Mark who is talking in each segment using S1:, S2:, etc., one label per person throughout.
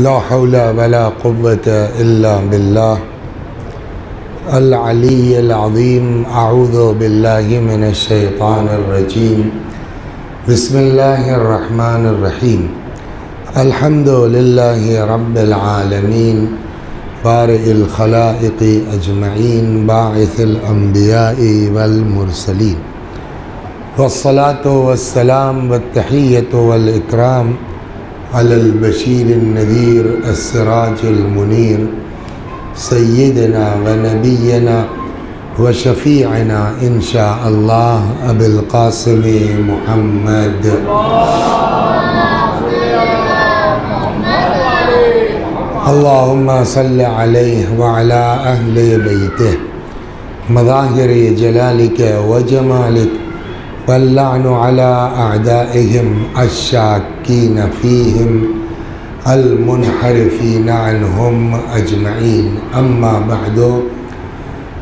S1: لا حول ولا قوة إلا بالله العلي العظيم. أعوذ بالله من الشيطان الرجيم. بسم الله الرحمن الرحيم. الحمد لله رب العالمين بارئ الخلائق أجمعين باعث الأنبياء والمرسلين، والصلاة والسلام والتحية والإكرام على البشير النذير السراج المنير سيدنا ونبينا وشفيعنا إن شاء الله أبي القاسم محمد. اللهم صل عليه وعلى أهل بيته مظاهر جلالك وجمالك، واللعن على أعدائهم الشاكين فيهم المنحرفين عنهم أجمعين. أما بعد،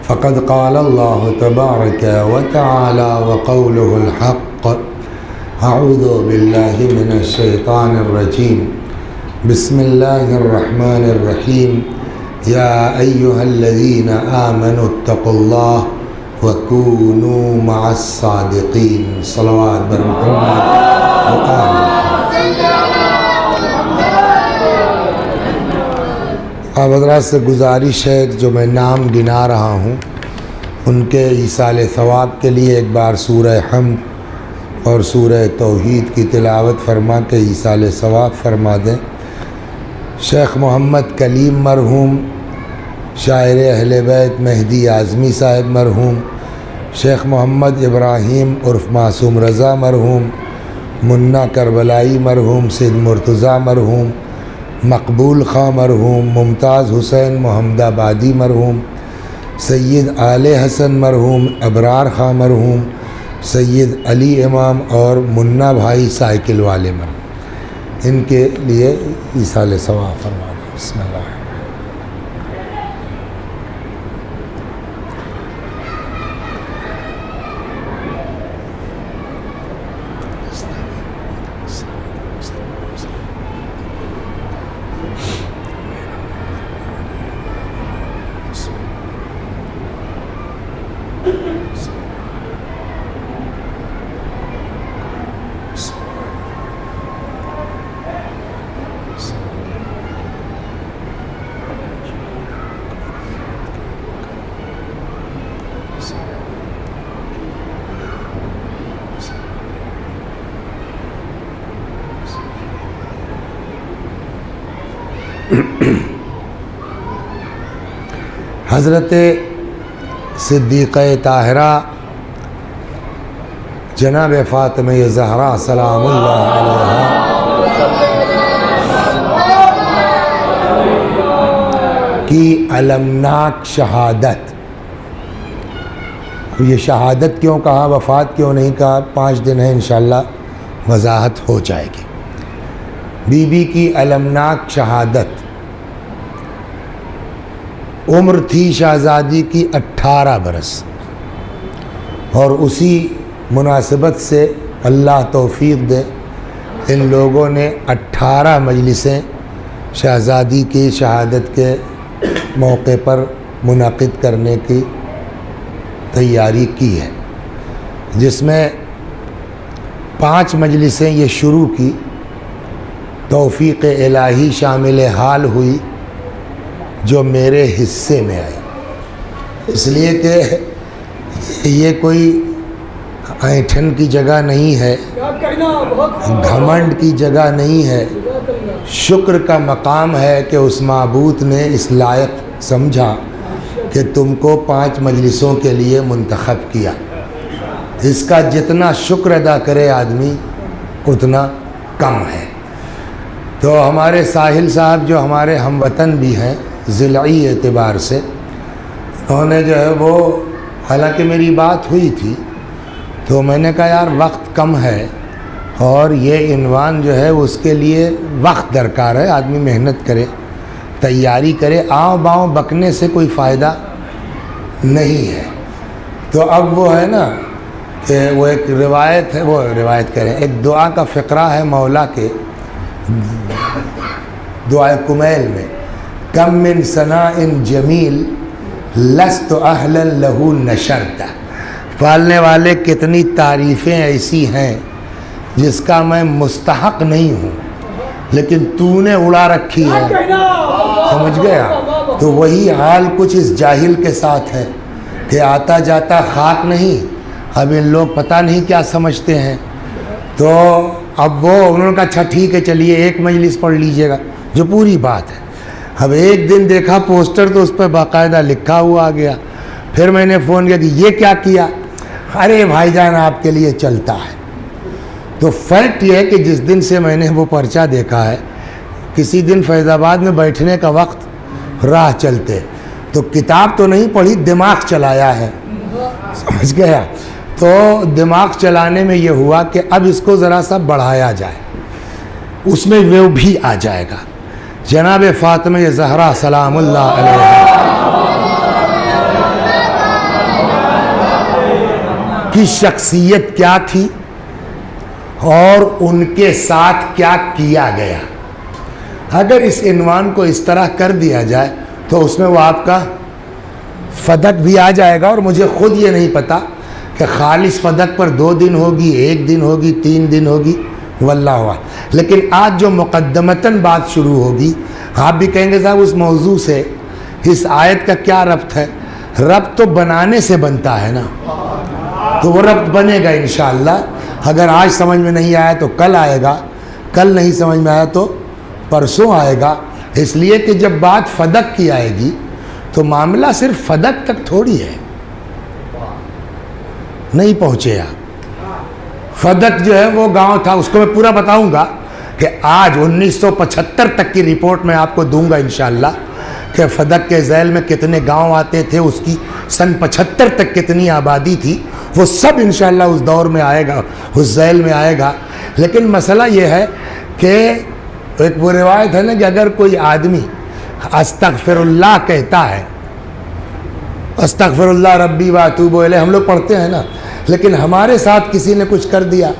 S1: فقد قال الله تبارك وتعالى وقوله الحق. أعوذ بالله من الشيطان الرجيم. بسم الله الرحمن الرحيم. يا أيها الذين آمنوا اتقوا الله وكونوا مع الصادقين. صلوات بر محمد وآل. آپ حضرات سے گزارش ہے جو میں نام گنا رہا ہوں ان کے ایصال ثواب کے لیے ایک بار سورہ حمد اور سورہ توحید کی تلاوت فرما کے ایصال ثواب فرما دیں. شیخ محمد کلیم مرحوم، شاعر اہل بیت مہدی اعظمی صاحب مرحوم، شیخ محمد ابراہیم عرف معصوم رضا مرحوم، منا کربلائی مرحوم، سید مرتضیٰ مرحوم، مقبول خاں مرحوم، ممتاز حسین محمد آبادی مرحوم، سید آل حسن مرحوم، ابرار خاں مرحوم، سید علی امام اور منا بھائی سائیکل والے مرحوم، ان کے لیے ایصال ثواب فرما دیں. بسم اللہ. حضرت صدیقہ طاہرہ جناب فاطمہ زہرا سلام اللہ علیہا کی المناک شہادت. یہ شہادت کیوں کہا، وفات کیوں نہیں کہا، 5 دن ہے انشاءاللہ وضاحت ہو جائے گی. بی بی کی المناک شہادت. عمر تھی شہزادی کی 18 برس، اور اسی مناسبت سے اللہ توفیق دے ان لوگوں نے 18 مجلسیں شہزادی کی شہادت کے موقع پر منعقد کرنے کی تیاری کی ہے، جس میں 5 مجلسیں یہ شروع کی. توفیق الہی شامل حال ہوئی جو میرے حصے میں آئی، اس لیے کہ یہ کوئی اینٹھن کی جگہ نہیں ہے، گھمنڈ کی جگہ نہیں ہے. شکر کا مقام ہے کہ اس معبود نے اس لائق سمجھا کہ تم کو 5 مجلسوں کے لیے منتخب کیا. اس کا جتنا شکر ادا کرے آدمی اتنا کم ہے. تو ہمارے ساحل صاحب جو ہمارے ہم وطن بھی ہیں ضلعی اعتبار سے، انہوں نے جو ہے وہ، حالانکہ میری بات ہوئی تھی تو میں نے کہا یار وقت کم ہے اور یہ عنوان جو ہے اس کے لیے وقت درکار ہے، آدمی محنت کرے، تیاری کرے. آؤ باؤں بکنے سے کوئی فائدہ نہیں ہے. تو اب وہ ہے نا کہ وہ ایک روایت ہے، وہ روایت کریں، ایک دعا کا فقرہ ہے مولا کے دعائے کمیل میں کم من ثناء جمیل لست اہلا لہ نشرت، پالنے والے کتنی تعریفیں ایسی ہیں جس کا میں مستحق نہیں ہوں لیکن تو نے اڑا رکھی ہے، سمجھ گیا؟ تو وہی حال کچھ اس جاہل کے ساتھ ہے کہ آتا جاتا خاک نہیں، اب ان لوگ پتہ نہیں کیا سمجھتے ہیں۔ تو اب انہوں نے کہا اچھا ٹھیک ہے چلیے ایک مجلس پڑھ لیجئے گا، جو پوری بات ہے۔ اب ایک دن دیکھا پوسٹر تو اس پہ باقاعدہ لکھا ہوا آ گیا، پھر میں نے فون کیا کہ یہ کیا کیا؟ ارے بھائی جان آپ کے لیے چلتا ہے۔ تو فیکٹ یہ ہے کہ جس دن سے میں نے وہ پرچہ دیکھا ہے، کسی دن فیض آباد میں بیٹھنے کا وقت راہ چلتے تو کتاب تو نہیں پڑھی، دماغ چلایا ہے، سمجھ گیا؟ تو دماغ چلانے میں یہ ہوا کہ اب اس کو ذرا سا بڑھایا جائے، اس میں وہ بھی آ جائے گا۔ جناب فاطمہ زہرا سلام اللہ علیہ کی شخصیت کیا تھی اور ان کے ساتھ کیا کیا گیا، اگر اس عنوان کو اس طرح کر دیا جائے تو اس میں وہ آپ کا فدق بھی آ جائے گا، اور مجھے خود یہ نہیں پتا کہ خالص فدق پر 2 دن ہوگی، 1 دن ہوگی، 3 دن ہوگی، واللہ اعلم۔ لیکن آج جو مقدمتاً بات شروع ہوگی، آپ بھی کہیں گے صاحب اس موضوع سے اس آیت کا کیا ربط ہے؟ ربط تو بنانے سے بنتا ہے نا، تو وہ ربط بنے گا انشاءاللہ۔ اگر آج سمجھ میں نہیں آیا تو کل آئے گا، کل نہیں سمجھ میں آیا تو پرسوں آئے گا، اس لیے کہ جب بات فدق کی آئے گی تو معاملہ صرف فدق تک تھوڑی ہے، نہیں پہنچے آپ۔ فدق جو ہے وہ گاؤں تھا، اس کو میں پورا بتاؤں گا کہ آج 1975 تک کی رپورٹ میں آپ کو دوں گا انشاءاللہ کہ فدق کے ذیل میں کتنے گاؤں آتے تھے، اس کی سن 75 تک کتنی آبادی تھی، وہ سب انشاءاللہ اس دور میں آئے گا، اس ذیل میں آئے گا۔ لیکن مسئلہ یہ ہے کہ ایک وہ روایت ہے نا کہ اگر کوئی آدمی استغفر اللہ کہتا ہے، استغفر اللہ ربی واتوب الیہ، ہم لوگ پڑھتے ہیں نا، لیکن ہمارے ساتھ کسی نے کچھ کر دیا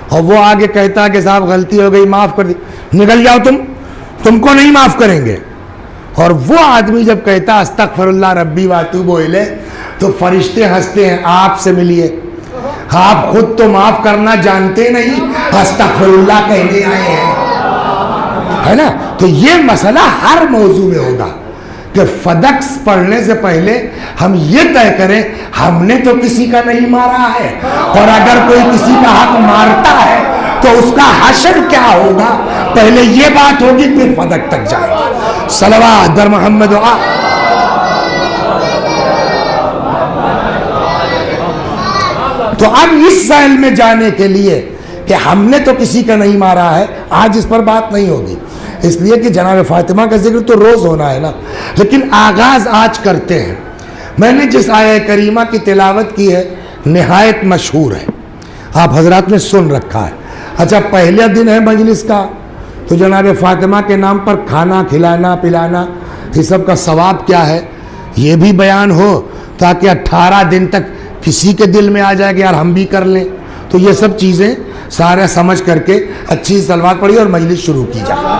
S1: اور وہ آگے کہتا ہے کہ صاحب غلطی ہو گئی معاف کر دی، نکل جاؤ تم کو نہیں معاف کریں گے، اور وہ آدمی جب کہتا ہے استغفر اللہ ربی واتوب الیہ تو فرشتے ہنستے ہیں، آپ سے ملیے، آپ خود تو معاف کرنا جانتے نہیں، استغفر اللہ کہنے آئے ہیں، ہے نا؟ تو یہ مسئلہ ہر موضوع میں ہوگا کہ فدق پڑھنے سے پہلے ہم یہ طے کریں ہم نے تو کسی کا نہیں مارا ہے، اور اگر کوئی کسی کا حق مارتا ہے تو اس کا حشر کیا ہوگا، پہلے یہ بات ہوگی پھر فدق تک جائے گا۔ صلوات در محمد و آل۔ تو اب اس ذیل میں جانے کے لیے کہ ہم نے تو کسی کا نہیں مارا ہے، آج اس پر بات نہیں ہوگی، اس لیے کہ جناب فاطمہ کا ذکر تو روز ہونا ہے نا، لیکن آغاز آج کرتے ہیں۔ میں نے جس آیہ کریمہ کی تلاوت کی ہے نہایت مشہور ہے، آپ حضرات نے سن رکھا ہے۔ اچھا پہلے دن ہے مجلس کا تو جناب فاطمہ کے نام پر کھانا کھلانا پلانا یہ سب کا ثواب کیا ہے یہ بھی بیان ہو، تاکہ 18 دن تک کسی کے دل میں آ جائے کہ یار ہم بھی کر لیں۔ تو یہ سب چیزیں سارے سمجھ کر کے اچھی صلوات پڑھی اور مجلس شروع کی جائے۔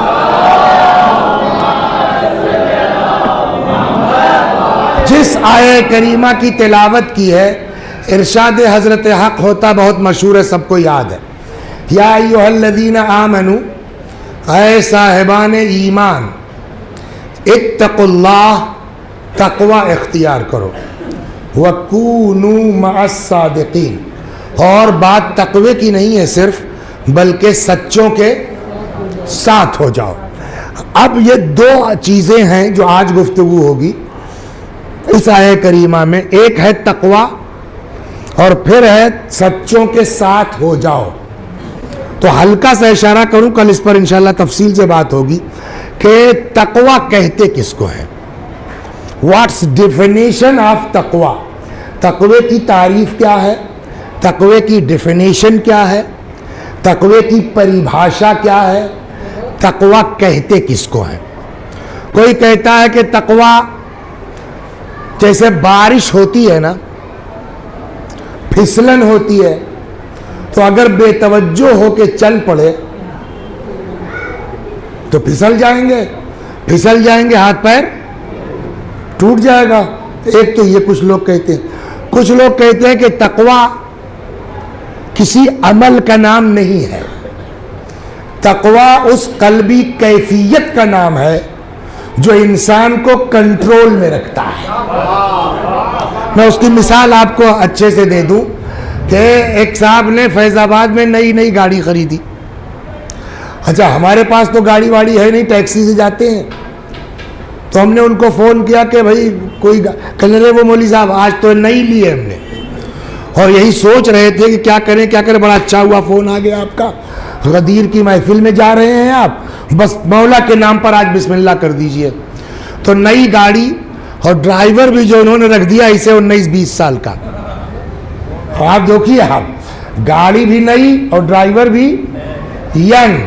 S1: جس آیہ کریمہ کی تلاوت کی ہے ارشاد حضرت حق ہوتا بہت مشہور ہے، سب کو یاد ہے، یا ایھا الذین آمنوا، اے صاحبان ایمان، اتقوا اللہ، تقوی اختیار کرو، وکونوا مع الصادقین، اور بات تقوی کی نہیں ہے صرف بلکہ سچوں کے ساتھ ہو جاؤ۔ اب یہ 2 چیزیں ہیں جو آج گفتگو ہوگی اس آیہ کریمہ میں، ایک ہے تقوی اور پھر ہے سچوں کے ساتھ ہو جاؤ۔ تو ہلکا سا اشارہ کروں، کل اس پر انشاءاللہ تفصیل سے بات ہوگی کہ تقوی کہتے کس کو ہے، واٹس ڈیفینیشن آف تقوی، تقوی کی تعریف کیا ہے، تقوی کی ڈیفینیشن کیا ہے، تقوی کی پریبھاشا کیا ہے، تقوی کہتے کس کو ہے۔ کوئی کہتا ہے کہ تقوی جیسے بارش ہوتی ہے نا، پھسلن ہوتی ہے، تو اگر بے توجہ ہو کے چل پڑے تو پھسل جائیں گے, ہاتھ پیر ٹوٹ جائے گا. ایک تو یہ کچھ لوگ کہتے ہیں. کچھ لوگ کہتے ہیں کہ تقویٰ کسی عمل کا نام نہیں ہے, تقویٰ اس قلبی کیفیت کا نام ہے جو انسان کو کنٹرول میں رکھتا ہے. میں اس کی مثال آپ کو اچھے سے دے دوں کہ ایک صاحب نے فیض آباد میں نئی گاڑی خریدی. اچھا, ہمارے پاس تو گاڑی واڑی ہے نہیں, ٹیکسی سے جاتے ہیں. تو ہم نے ان کو فون کیا کہ بھائی کوئی, کہنے لگے وہ مولوی صاحب آج تو نئی لی ہے ہم نے, اور یہی سوچ رہے تھے کہ کیا کریں. بڑا اچھا ہوا فون آ گیا آپ کا, غدیر کی محفل میں جا رہے ہیں آپ, بس مولا کے نام پر آج بسم اللہ کر دیجئے. تو نئی گاڑی, اور ڈرائیور بھی جو انہوں نے رکھ دیا اسے 19-20 سال کا. آپ دیکھیے, آپ گاڑی بھی نئی اور ڈرائیور بھی ینگ.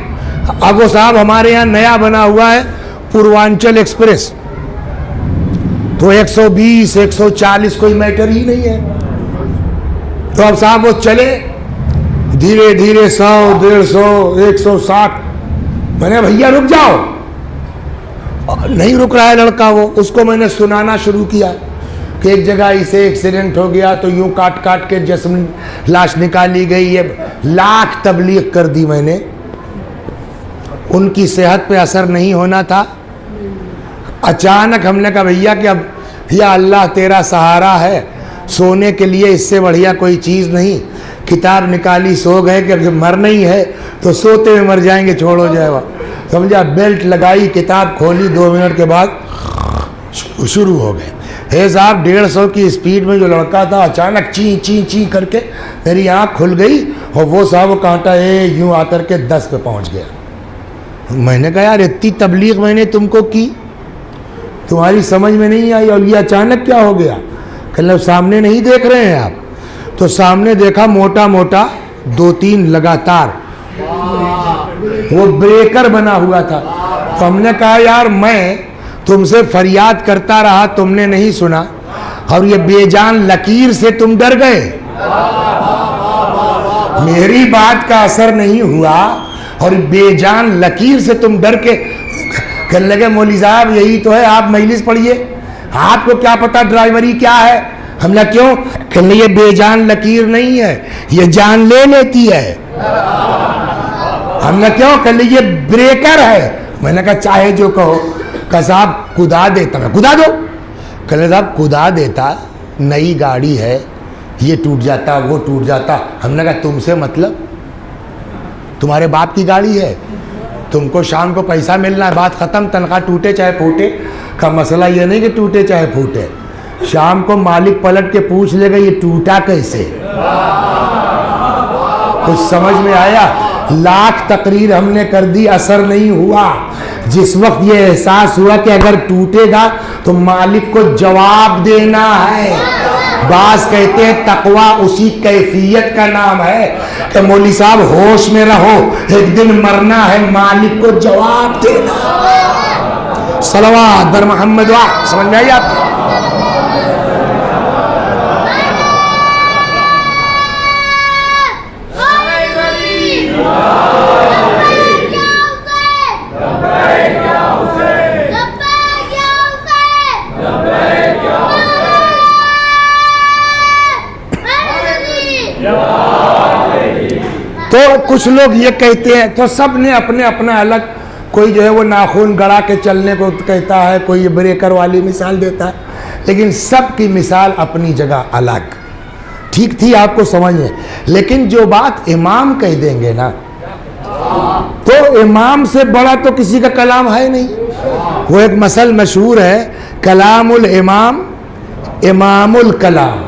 S1: اب وہ صاحب ہمارے یہاں نیا بنا ہوا ہے پوروانچل ایکسپریس, تو 120-140 کوئی میٹر ہی نہیں ہے. تو اب صاحب وہ چلے دھیرے دھیرے 100-150-160. میں نے بھیا رک جاؤ, نہیں رک رہا ہے لڑکا. وہ اس کو میں نے سنانا شروع کیا کہ ایک جگہ اسے ایکسیڈنٹ ہو گیا تو یوں کاٹ کے جسم لاش نکالی گئی. یہ لاکھ تبلیغ کر دی میں نے, ان کی صحت پہ اثر نہیں ہونا تھا. اچانک ہم نے کہا بھیا کہ اب یا اللہ تیرا سہارا ہے, سونے کے لیے اس سے بڑھیا کوئی چیز نہیں. کتاب نکالی, سو گئے کہ جب مرنا ہی ہے تو سوتے ہوئے مر جائیں گے, چھوڑ ہو جائے گا. سمجھا, بیلٹ لگائی, کتاب کھولی, 2 منٹ کے بعد شروع ہو گئے. ہے صاحب 150 کی اسپیڈ میں جو لڑکا تھا, اچانک چیں کر کے میری آنکھ کھل گئی, اور وہ صاحب وہ کانٹا یوں آ کر کے 10 پہ پہنچ گیا. میں نے کہا یار اتنی تبلیغ میں نے تم کو کی, تمہاری سمجھ میں نہیں آئی, اور یہ اچانک کیا ہو گیا؟ کہ سامنے نہیں دیکھ رہے ہیں آپ؟ تو سامنے دیکھا موٹا 2-3 لگاتار وہ بریکر بنا ہوا تھا. تو ہم نے کہا یار میں تم سے فریاد کرتا رہا, تم نے نہیں سنا, اور یہ بے جان لکیر سے تم ڈر گئے. میری بات کا اثر نہیں ہوا اور بے جان لکیر سے تم ڈر کے کہنے لگے مولوی صاحب یہی تو ہے, آپ مجلس پڑھیے, آپ کو کیا پتا ڈرائیوری کیا ہے. ہم نے کیوں؟ کہنے یہ بے جان لکیر نہیں ہے, یہ جان لے لیتی ہے. ہم نے کیوں؟ کہنے یہ بریکر ہے. میں نے کہا چاہے جو کہو. کہ صاحب کدا دیتا, میں کدا دو. کہنے صاحب کدا دیتا, نئی گاڑی ہے, یہ ٹوٹ جاتا وہ ٹوٹ جاتا. ہم نے کہا تم سے مطلب, تمہارے باپ کی گاڑی ہے, تم کو شام کو پیسہ ملنا ہے, بات ختم. تنخواہ ٹوٹے چاہے پھوٹے کا مسئلہ یہ نہیں کہ ٹوٹے چاہے پھوٹے, شام کو مالک پلٹ کے پوچھ لے گا یہ ٹوٹا کیسے. کچھ سمجھ میں آیا؟ لاکھ تقریر ہم نے کر دی, اثر نہیں ہوا. جس وقت یہ احساس ہوا کہ اگر ٹوٹے گا تو مالک کو جواب دینا ہے. بعض کہتے ہیں تقویٰ اسی کیفیت کا نام ہے کہ مولوی صاحب ہوش میں رہو, ایک دن مرنا ہے, مالک کو جواب دینا. صلوات بر محمد وآلہ. سمجھ میں آئی آپ کو؟ تو کچھ لوگ یہ کہتے ہیں, تو سب نے اپنے اپنا الگ, کوئی جو ہے وہ ناخن گڑا کے چلنے کو کہتا ہے, کوئی بریکر والی مثال دیتا ہے, لیکن سب کی مثال اپنی جگہ الگ. ٹھیک تھی آپ کو سمجھ میں. لیکن جو بات امام کہہ دیں گے نا, تو امام سے بڑا تو کسی کا کلام ہے نہیں. وہ ایک مثل مشہور ہے, کلام الامام امام الکلام.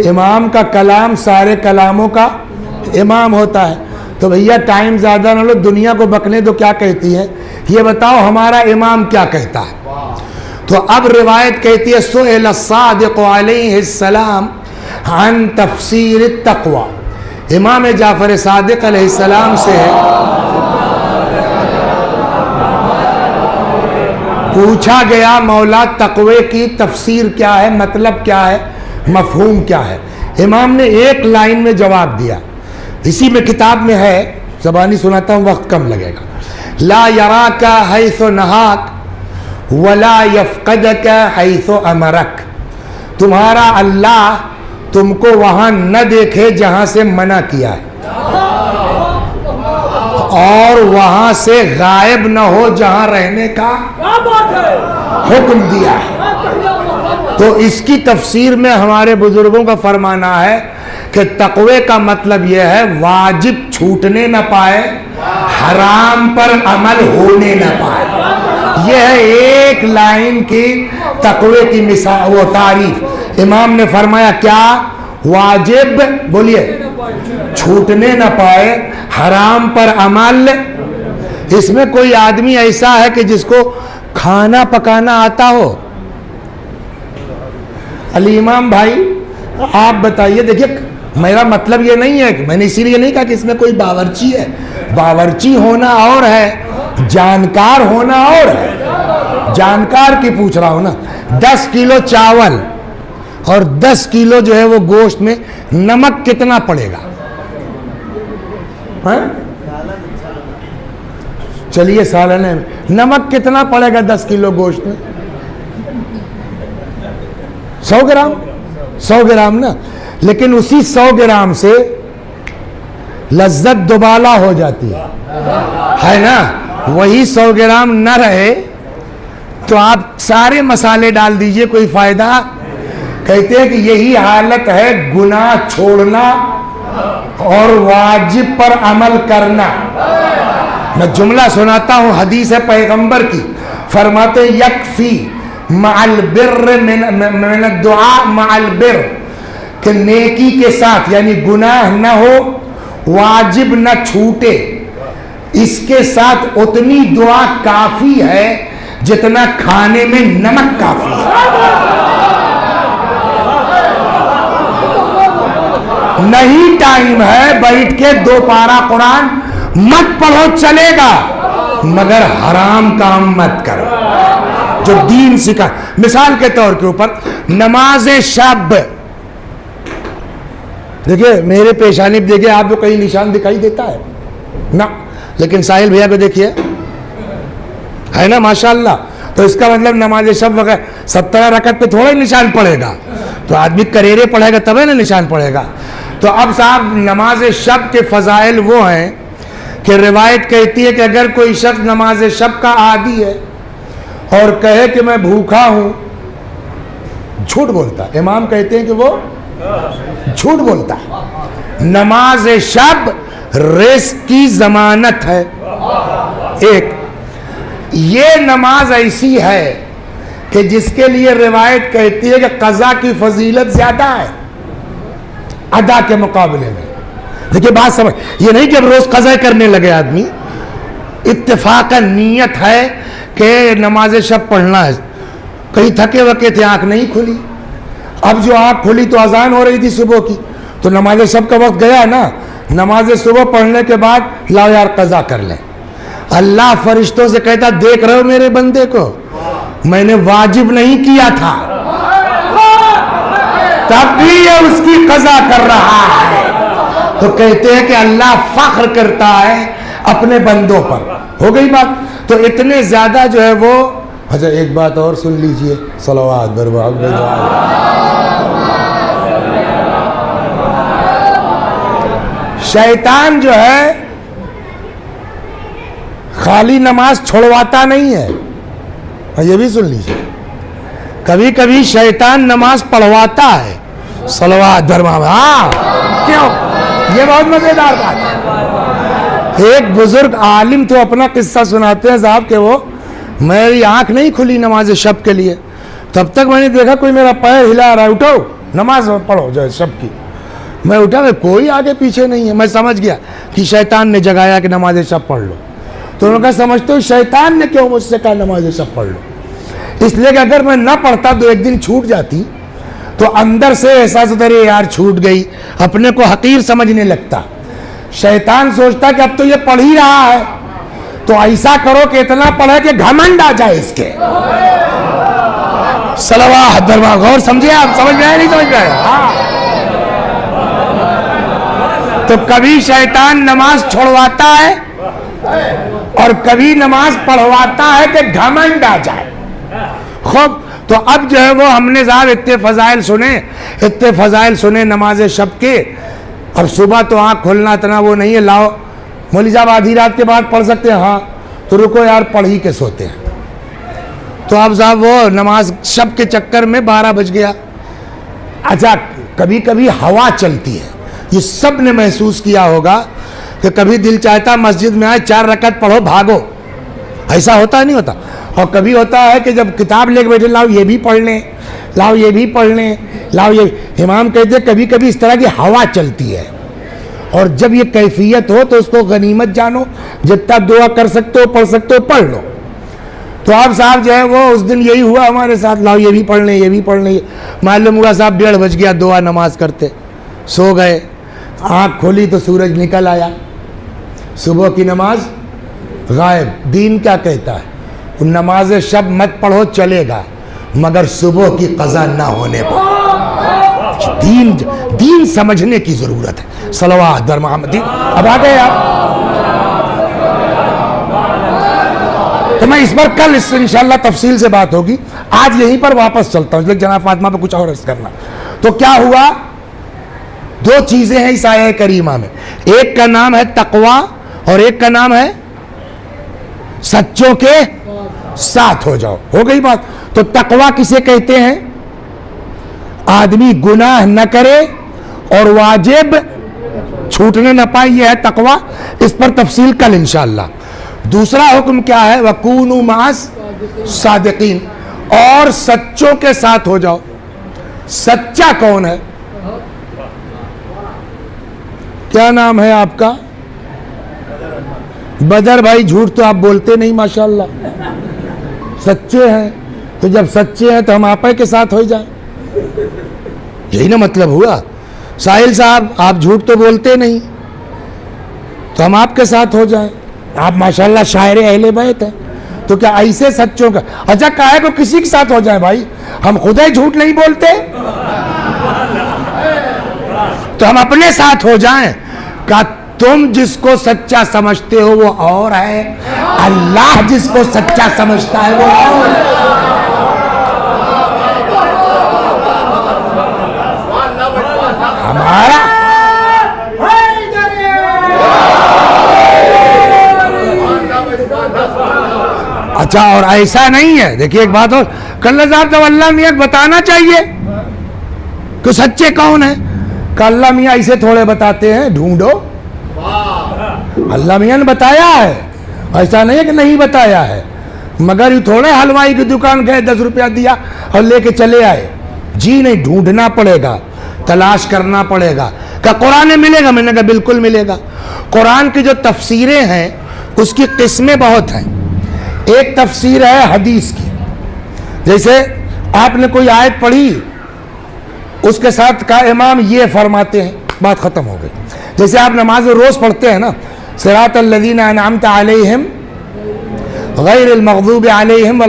S1: امام کا کلام سارے کلاموں کا امام ہوتا ہے. تو بھیا ٹائم زیادہ نہ لو, دنیا کو بکنے دو, کیا کہتی ہے یہ بتاؤ, ہمارا امام کیا کہتا ہے. تو اب روایت کہتی ہے سئل الصادق علیہ السلام عن تفسیر التقوی. امام جعفر صادق علیہ السلام سے پوچھا گیا مولا تقوی کی تفسیر کیا ہے, مطلب کیا ہے, مفہوم کیا ہے. امام نے ایک لائن میں جواب دیا. اسی میں کتاب میں ہے, زبانی سناتا ہوں وقت کم لگے گا. لا یراک حیث نہاک ولا یفقدک حیث امرک، تمہارا اللہ تم کو وہاں نہ دیکھے جہاں سے منع کیا ہے، اور وہاں سے غائب نہ ہو جہاں رہنے کا حکم دیا ہے۔ تو اس کی تفسیر میں ہمارے بزرگوں کا فرمانا ہے کہ تقوی کا مطلب یہ ہے واجب چھوٹنے نہ پائے، حرام پر عمل ہونے نہ پائے۔ یہ ہے ایک لائن کی تقوی کی مثال و تعریف۔ امام نے فرمایا کیا؟ واجب بولیے چھوٹنے نہ پائے، حرام پر عمل۔ اس میں کوئی آدمی ایسا ہے کہ جس کو کھانا پکانا آتا ہو؟ علی امام بھائی آپ بتائیے۔ دیکھیے میرا مطلب یہ نہیں ہے، میں نے اسی لیے نہیں کہا کہ اس میں کوئی باورچی ہے، باورچی ہونا اور ہے، جانکار ہونا اور ہے۔ جانکار کی پوچھ رہا ہوں نا۔ 10 کلو چاول اور 10 کلو جو ہے وہ گوشت میں نمک کتنا پڑے گا؟ چلیے سالنے میں نمک کتنا پڑے گا 10 کلو گوشت میں؟ 100 گرام، 100 گرام نا۔ لیکن اسی 100 گرام سے لذت دوبالا ہو جاتی ہے نا۔ وہی 100 گرام نہ رہے تو آپ سارے مسالے ڈال دیجئے، کوئی فائدہ؟ کہتے ہیں کہ یہی حالت ہے گناہ چھوڑنا اور واجب پر عمل کرنا۔ میں جملہ سناتا ہوں، حدیث ہے پیغمبر کی، فرماتے یکفی مع البر من الدعاء مع البر، کہ نیکی کے ساتھ یعنی گناہ نہ ہو، واجب نہ چھوٹے، اس کے ساتھ اتنی دعا کافی ہے جتنا کھانے میں نمک کافی ہے۔ نہیں ٹائم ہے بیٹھ کے 2 پارہ قرآن مت پڑھو، چلے گا، مگر حرام کام مت کرو جو دین سکھا۔ مثال کے طور کے اوپر نماز شب، دیکھیں میرے پیشانی پہ دیکھیں، آپ کو کہیں نشان دکھائی دیتا ہے نا، لیکن ساحل بھیا کو دیکھیے، ہے نا ماشاءاللہ۔ تو اس کا مطلب نماز شب وغیرہ 17 رکعت پہ تھوڑا ہی نشان پڑے گا، تو آدمی کریرے پڑھے گا تبھی نا نشان پڑے گا۔ تو اب صاحب نماز شب کے فضائل وہ ہیں کہ روایت کہتی ہے کہ اگر کوئی شخص نماز شب کا عادی ہے اور کہے کہ میں بھوکا ہوں، جھوٹ بولتا ہے۔ امام کہتے ہیں کہ وہ جھوٹ بولتا ہے۔ نماز شب رزق کی ضمانت ہے۔ ایک یہ نماز ایسی ہے کہ جس کے لیے روایت کہتی ہے کہ قضا کی فضیلت زیادہ ہے ادا کے مقابلے میں۔ دیکھیے بات سمجھ، یہ نہیں کہ اب روز قضا کرنے لگے آدمی، اتفاقاً نیت ہے کہ نماز شب پڑھنا ہے۔ کہیں تھکے وکے تھے، آنکھ نہیں کھلی، اب جو آنکھ کھلی تو اذان ہو رہی تھی صبح کی، تو نماز شب کا وقت گیا نا، نماز صبح پڑھنے کے بعد لاؤ یار قضا کر لیں۔ اللہ فرشتوں سے کہتا دیکھ رہے ہو میرے بندے کو، میں نے واجب نہیں کیا تھا، تب بھی یہ اس کی قضا کر رہا ہے۔ تو کہتے ہیں کہ اللہ فخر کرتا ہے اپنے بندوں پر۔ ہو گئی بات؟ تو اتنے زیادہ جو ہے وہ۔ اچھا ایک بات اور سن لیجئے، صلوات برباد۔ شیطان جو ہے خالی نماز چھوڑواتا نہیں ہے، اور یہ بھی سن لیجئے، کبھی کبھی شیطان نماز پڑھواتا ہے۔ صلوات برباد۔ ہاں کیوں؟ یہ بہت مزیدار بات ہے۔ ایک بزرگ عالم تو اپنا قصہ سناتے ہیں صاحب کہ وہ، میری آنکھ نہیں کھلی نماز شب کے لیے، تب تک میں نے دیکھا کوئی میرا پیر ہلا رہا ہے، اٹھو نماز پڑھو جو ہے شب کی۔ میں اٹھا کہ کوئی آگے پیچھے نہیں ہے، میں سمجھ گیا کہ شیطان نے جگایا کہ نماز شب پڑھ لو۔ تو انہوں نے کہا سمجھتے ہو شیطان نے کیوں مجھ سے کہا نماز شب پڑھ لو؟ اس لیے کہ اگر میں نہ پڑھتا تو ایک دن چھوٹ جاتی، تو اندر سے احساس ہوتا ہے یار چھوٹ گئی، اپنے کو حقیر سمجھنے لگتا۔ شیطان سوچتا کہ اب تو یہ پڑھ ہی رہا ہے، تو ایسا کرو کہ اتنا پڑھے کہ گھمنڈ آ جائے اس کے۔ صلوات برباد۔ غور سمجھے آپ؟ سمجھ میں آئے نہیں سمجھ میں آئے؟ ہاں۔ تو کبھی شیطان نماز چھوڑواتا ہے اور کبھی نماز پڑھواتا ہے کہ گھمنڈ آ جائے. خوب تو اب جو ہے وہ ہم نے صاحب اتنے فضائل سنے نماز شب کے. اب صبح تو آنکھ کھولنا اتنا وہ نہیں ہے, لاؤ مولوی صاحب آدھی رات کے بعد پڑھ سکتے ہیں, ہاں تو رکو یار پڑھ ہی کے سوتے ہیں. تو اب صاحب وہ نماز شب کے چکر میں 12 بج گیا. اچھا کبھی کبھی ہوا چلتی ہے, یہ سب نے محسوس کیا ہوگا کہ کبھی دل چاہتا مسجد میں آئے 4 رکعت پڑھو بھاگو, ایسا ہوتا نہیں ہوتا. اور کبھی ہوتا ہے کہ جب کتاب لے کے بیٹھے لاؤ یہ بھی پڑھ لیں, لاؤ یہ بھی پڑھ لیں, لاؤ یہ. امام کہتے ہیں کبھی کبھی اس طرح کی ہوا چلتی ہے, اور جب یہ کیفیت ہو تو اس کو غنیمت جانو, جتنا دعا کر سکتے ہو پڑھ سکتے ہو پڑھ لو. تو آپ صاحب جو ہے وہ اس دن یہی ہوا ہمارے ساتھ, لاؤ یہ بھی پڑھ لیں یہ بھی پڑھ لیں. معلوم ہوا صاحب 1:30 بج گیا, دعا نماز کرتے سو گئے. آنکھ کھولی تو سورج نکل آیا, صبح کی نماز غائب. دین کیا کہتا ہے؟ نماز شب مت پڑھو چلے گا, مگر صبح کی قضا نہ ہونے پر. دین سمجھنے کی ضرورت ہے. صلوات بر محمد. اب آ گئے آپ, تو میں اس پر کل اس سے انشاءاللہ تفصیل سے بات ہوگی. آج یہیں پر واپس چلتا ہوں, لیکن جناب فاطمہ پہ کچھ اور عرض کرنا. تو کیا ہوا, 2 چیزیں ہیں اس آیہ کریمہ میں. ایک کا نام ہے تقویٰ اور ایک کا نام ہے سچوں کے ساتھ ہو جاؤ. ہو گئی بات. تو تقویٰ کسے کہتے ہیں؟ آدمی گناہ نہ کرے اور واجب چھوٹنے نہ پائے, یہ ہے تقویٰ. اس پر تفصیل کل انشاءاللہ. دوسرا حکم کیا ہے؟ وَكُونُوا مَعَ الصَّادِقِينَ, اور سچوں کے ساتھ ہو جاؤ. سچا کون ہے؟ کیا نام ہے آپ کا؟ بدر بھائی. جھوٹ تو آپ بولتے نہیں ماشاءاللہ, سچے ہیں. تو جب سچے ہیں تو ہم آپ کے ساتھ ہو جائیں, یہی نا مطلب ہوا. ساحل صاحب آپ جھوٹ تو بولتے نہیں, تو ہم آپ کے ساتھ ہو جائیں. آپ ماشاءاللہ شاعر اہل بیت ہیں, تو کیا ایسے سچوں کا اچھا کہا کو کسی کے ساتھ ہو جائیں بھائی؟ ہم خدا ہی جھوٹ نہیں بولتے, تو ہم اپنے ساتھ ہو جائیں. کہ تم جس کو سچا سمجھتے ہو وہ اور ہے, اللہ جس کو سچا سمجھتا ہے وہ اور ہے. ہمارا اچھا, اور ایسا نہیں ہے. دیکھیے ایک بات اور, کل صاحب جب اللہ میاں بتانا چاہیے کہ سچے کون ہیں, کہ اللہ میاں ایسے تھوڑے بتاتے ہیں ڈھونڈو. اللہ میاں نے بتایا ہے, ایسا نہیں ہے کہ نہیں بتایا ہے, مگر یہ تھوڑے حلوائی کی دکان گئے 10 روپیہ دیا اور لے کے چلے آئے. جی نہیں, ڈھونڈنا پڑے گا, تلاش کرنا پڑے گا. کہ قرآن میں ملے گا؟ میں نے کہا بالکل ملے گا. قرآن کی جو تفسیریں ہیں اس کی قسمیں بہت ہیں. ایک تفسیر ہے حدیث کی, جیسے آپ نے کوئی آیت پڑھی, اس کے ساتھ کہا امام یہ فرماتے ہیں, بات ختم ہو گئی. جیسے آپ نماز روز پڑھتے ہیں نا, صراط الذین انعمت علیہم غیر المغضوب علیہم,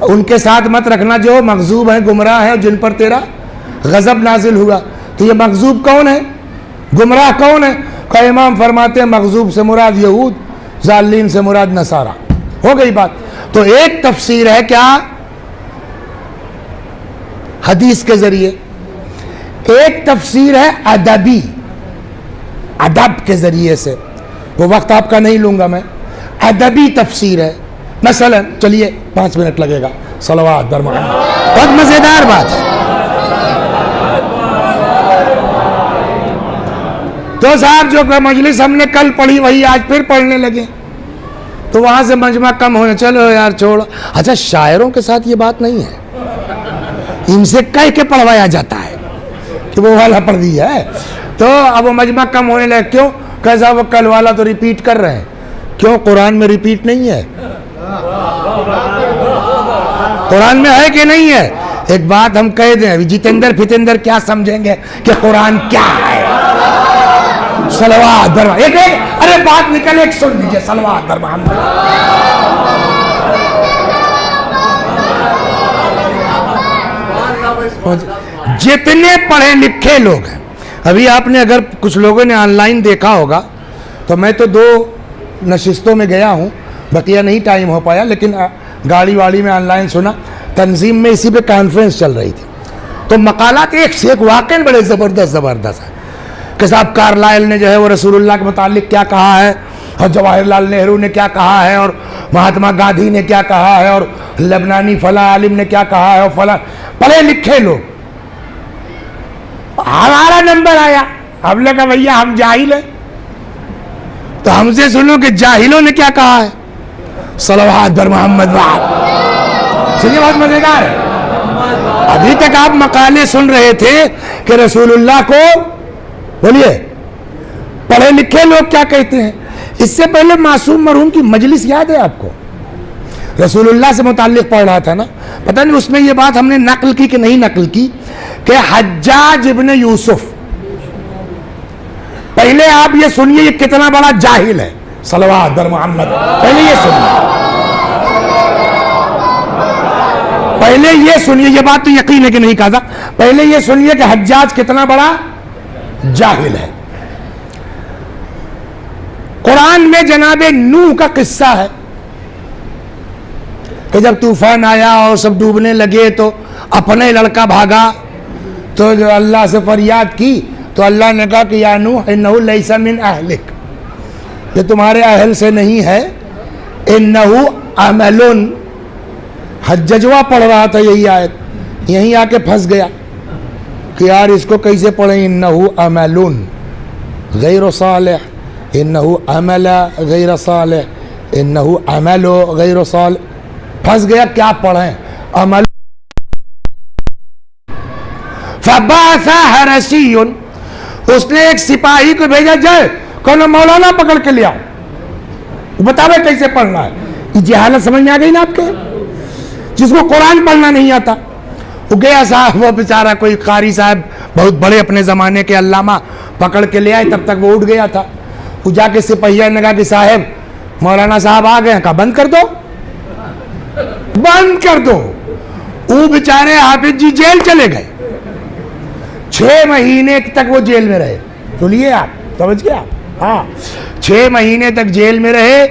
S1: ان کے ساتھ مت رکھنا جو مغضوب ہیں, گمراہ ہیں, جن پر تیرا غضب نازل ہوا. تو یہ مغضوب کون ہے, گمراہ کون ہے؟ کہ امام فرماتے ہیں مغضوب سے مراد یہود, ضالین سے مراد نصارہ. ہو گئی بات. تو ایک تفسیر ہے کیا حدیث کے ذریعے, ایک تفسیر ہے ادبی, ادب کے ذریعے سے. وہ وقت آپ کا نہیں لوں گا میں. ادبی تفسیر ہے. مثلا چلیے 5 منٹ لگے گا, صلوات بر محمد. بہت مزیدار بات ہے. تو صاحب جو مجلس ہم نے کل پڑھی وہی آج پھر پڑھنے لگے, تو وہاں سے مجمع کم ہونے, چلو یار چھوڑو. اچھا شاعروں کے ساتھ یہ بات نہیں ہے, ان سے کہہ کے پڑھوایا جاتا ہے کہ وہ والا پڑھ دیا ہے. تو اب وہ مجمع کم ہونے لگے. کیوں؟ کیسا وہ کل والا تو ریپیٹ کر رہے ہیں. کیوں؟ قرآن میں ریپیٹ نہیں ہے. قرآن میں ہے کہ نہیں ہے؟ ایک بات ہم کہہ دیں, جتیندر فتندر کیا سمجھیں گے کہ قرآن کیا ہے. صلوات در ایک ارے بات نکل ایک سن لیجیے. صلوات در محمد. جتنے پڑھے لکھے لوگ ہیں, ابھی آپ نے اگر کچھ لوگوں نے آن لائن دیکھا ہوگا, تو میں تو 2 نشستوں میں گیا ہوں, بقیہ نہیں ٹائم ہو پایا، لیکن گاڑی واڑی میں آن لائن سنا، تنظیم میں اسی پہ کانفرنس چل رہی تھی، تو مقالات ایک سے ایک واقعی بڑے زبردست ہے کہ صاحب کارلائل نے جو ہے وہ رسول اللہ کے متعلق کیا کہا ہے، اور جواہر لال نہرو نے کیا کہا ہے، اور مہاتما گاندھی نے کیا کہا ہے، اور لبنانی فلاں عالم نے کیا کہا ہے، اور فلاں پڑھے لکھے لوگ. ہمارا نمبر آیا، ہم نے کہا بھیا ہم جاہل ہیں، تو ہم سے سنو کہ جاہلوں نے کیا کہا ہے. صلوات بر محمد وعلى. سنیے بہت مزیدار ہے. ابھی تک آپ مقالے سن رہے تھے کہ رسول اللہ کو بولیے پڑھے لکھے لوگ کیا کہتے ہیں. اس سے پہلے معصوم مرحوم کی مجلس یاد ہے آپ کو؟ رسول اللہ سے متعلق پڑھ رہا تھا نا، پتہ نہیں اس میں یہ بات ہم نے نقل کی کہ نہیں نقل کی کہ حجاج ابن یوسف، پہلے آپ یہ سنیے یہ کتنا بڑا جاہل ہے. صلوات بر محمد. پہلے یہ سنیے یہ بات تو یقین ہے کہ نہیں کہا تھا، پہلے یہ سنیے کہ حجاج کتنا بڑا جاہل ہے. قرآن میں جناب نوح کا قصہ ہے کہ جب طوفان آیا اور سب ڈوبنے لگے تو اپنے لڑکا بھاگا، تو جو اللہ سے فریاد کی تو اللہ نے کہا کہ یا نوح انہ لیس من اہلک، یہ تمہارے اہل سے نہیں ہے. انہ عمل، حججوا پڑھ رہا تھا یہی آیت، یہیں آ کے پھنس گیا کہ یار اس کو کیسے پڑھیں. انہ عمل غیر صالح، انہ عمل غیر صالح، انہ عمل غیر صالح، پھنس گیا کیا پڑھیں. عمل. فبعث حرسی، اس نے ایک سپاہی کو بھیجا، جائے کون مولانا پکڑ کے لیا بتاوے کیسے پڑھنا ہے. یہ جہالت سمجھ میں آ گئی نا آپ کے، جس کو قرآن پڑھنا نہیں آتا. وہ گیا صاحب، وہ بیچارہ کوئی قاری صاحب بہت بڑے اپنے زمانے کے علامہ پکڑ کے لے آئے، تب تک وہ اٹھ گیا تھا. وہ جا کے سپاہیہ نے کہا کہ صاحب مولانا صاحب آ گئے. کہا بند کر دو، بند کر دو. وہ بیچارے حافظ جی جیل چلے گئے، 6 مہینے تک وہ جیل میں رہے. سنیے آپ، سمجھ گئے آپ؟ ہاں 6 مہینے تک جیل میں رہے.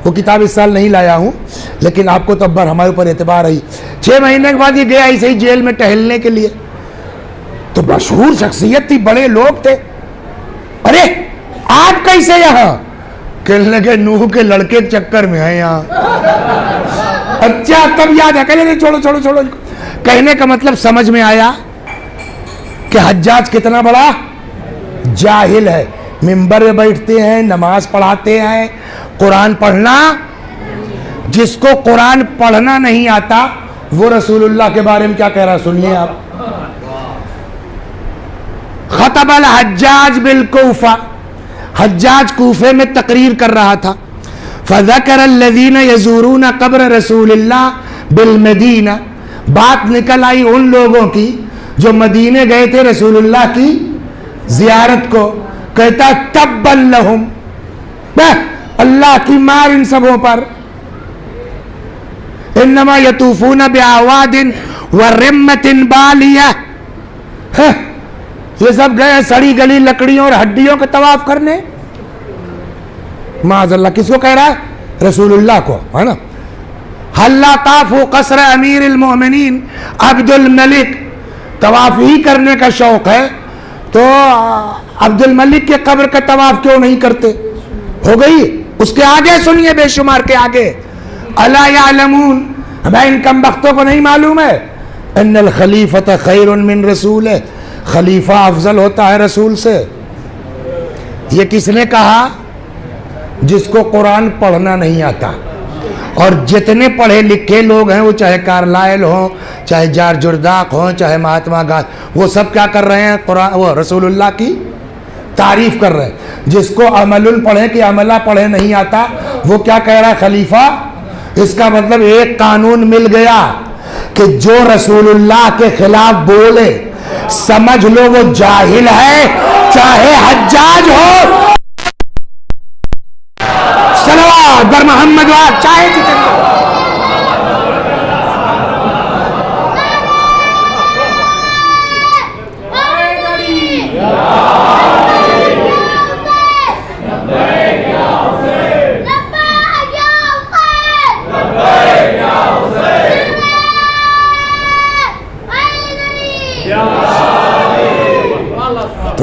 S1: وہ کتاب اس سال نہیں لایا ہوں، لیکن آپ کو تو ابر ہمارے اوپر اعتبار ہے. 6 مہینے کے بعد یہ گیا ایسے ہی جیل میں ٹہلنے کے لیے. تو مشہور شخصیت تھی، بڑے لوگ تھے. ارے آپ کیسے یہاں؟ کہنے لگے نوح کے لڑکے کے چکر میں ہیں یہاں. اچھا تب یاد ہے. کہنے لگے چھوڑو چھوڑو چھوڑو. کہنے کا مطلب سمجھ میں آیا کہ حجاج کتنا بڑا جاہل ہے. منبر میں بیٹھتے ہیں، نماز پڑھاتے ہیں، قرآن پڑھنا، جس کو قرآن پڑھنا نہیں آتا وہ رسول اللہ کے بارے میں کیا کہہ رہا سنیے آپ. خطب الحجاج بالکوفہ، حجاج کوفے میں تقریر کر رہا تھا. فذکر الذین یزورون قبر رسول اللہ بالمدینہ، بات نکل آئی ان لوگوں کی جو مدینے گئے تھے رسول اللہ کی زیارت کو. کہتا تبا لہم، اللہ کی مار ان سبوں پر. انما یطوفون باعواد ورمۃ بالیہ، یہ سب گئے سڑی گلی لکڑیوں اور ہڈیوں کے طواف کرنے. معاذ اللہ. کس کو کہہ رہا ہے؟ رسول اللہ کو، ہے نا. حلا طافوا قصر امیر المؤمنین عبد الملک، طواف ہی کرنے کا شوق ہے تو عبد الملک کے قبر کا طواف کیوں نہیں کرتے؟ ہو گئی. اس کے آگے سنیے، بے شمار کے آگے. الا یعلمون، ہمیں ان کم بختوں کو نہیں معلوم ہے ان الخلیفۃ خیر من رسول، خلیفہ افضل ہوتا ہے رسول سے. یہ کس نے کہا؟ جس کو قرآن پڑھنا نہیں آتا. اور جتنے پڑھے لکھے لوگ ہیں، وہ چاہے کارلائل ہوں، چاہے جارج جرداق ہوں، چاہے مہاتما گاندھی، وہ سب کیا کر رہے ہیں؟ قرآن، وہ رسول اللہ کی تعریف کر رہے ہیں. جس کو عمل پڑھے کہ عملہ پڑھے نہیں آتا، وہ کیا کہہ رہا ہے؟ خلیفہ. اس کا مطلب ایک قانون مل گیا کہ جو رسول اللہ کے خلاف بولے سمجھ لو وہ جاہل ہے، چاہے حجاج ہو. صلوات بر محمد وعلى، چاہے جتنے.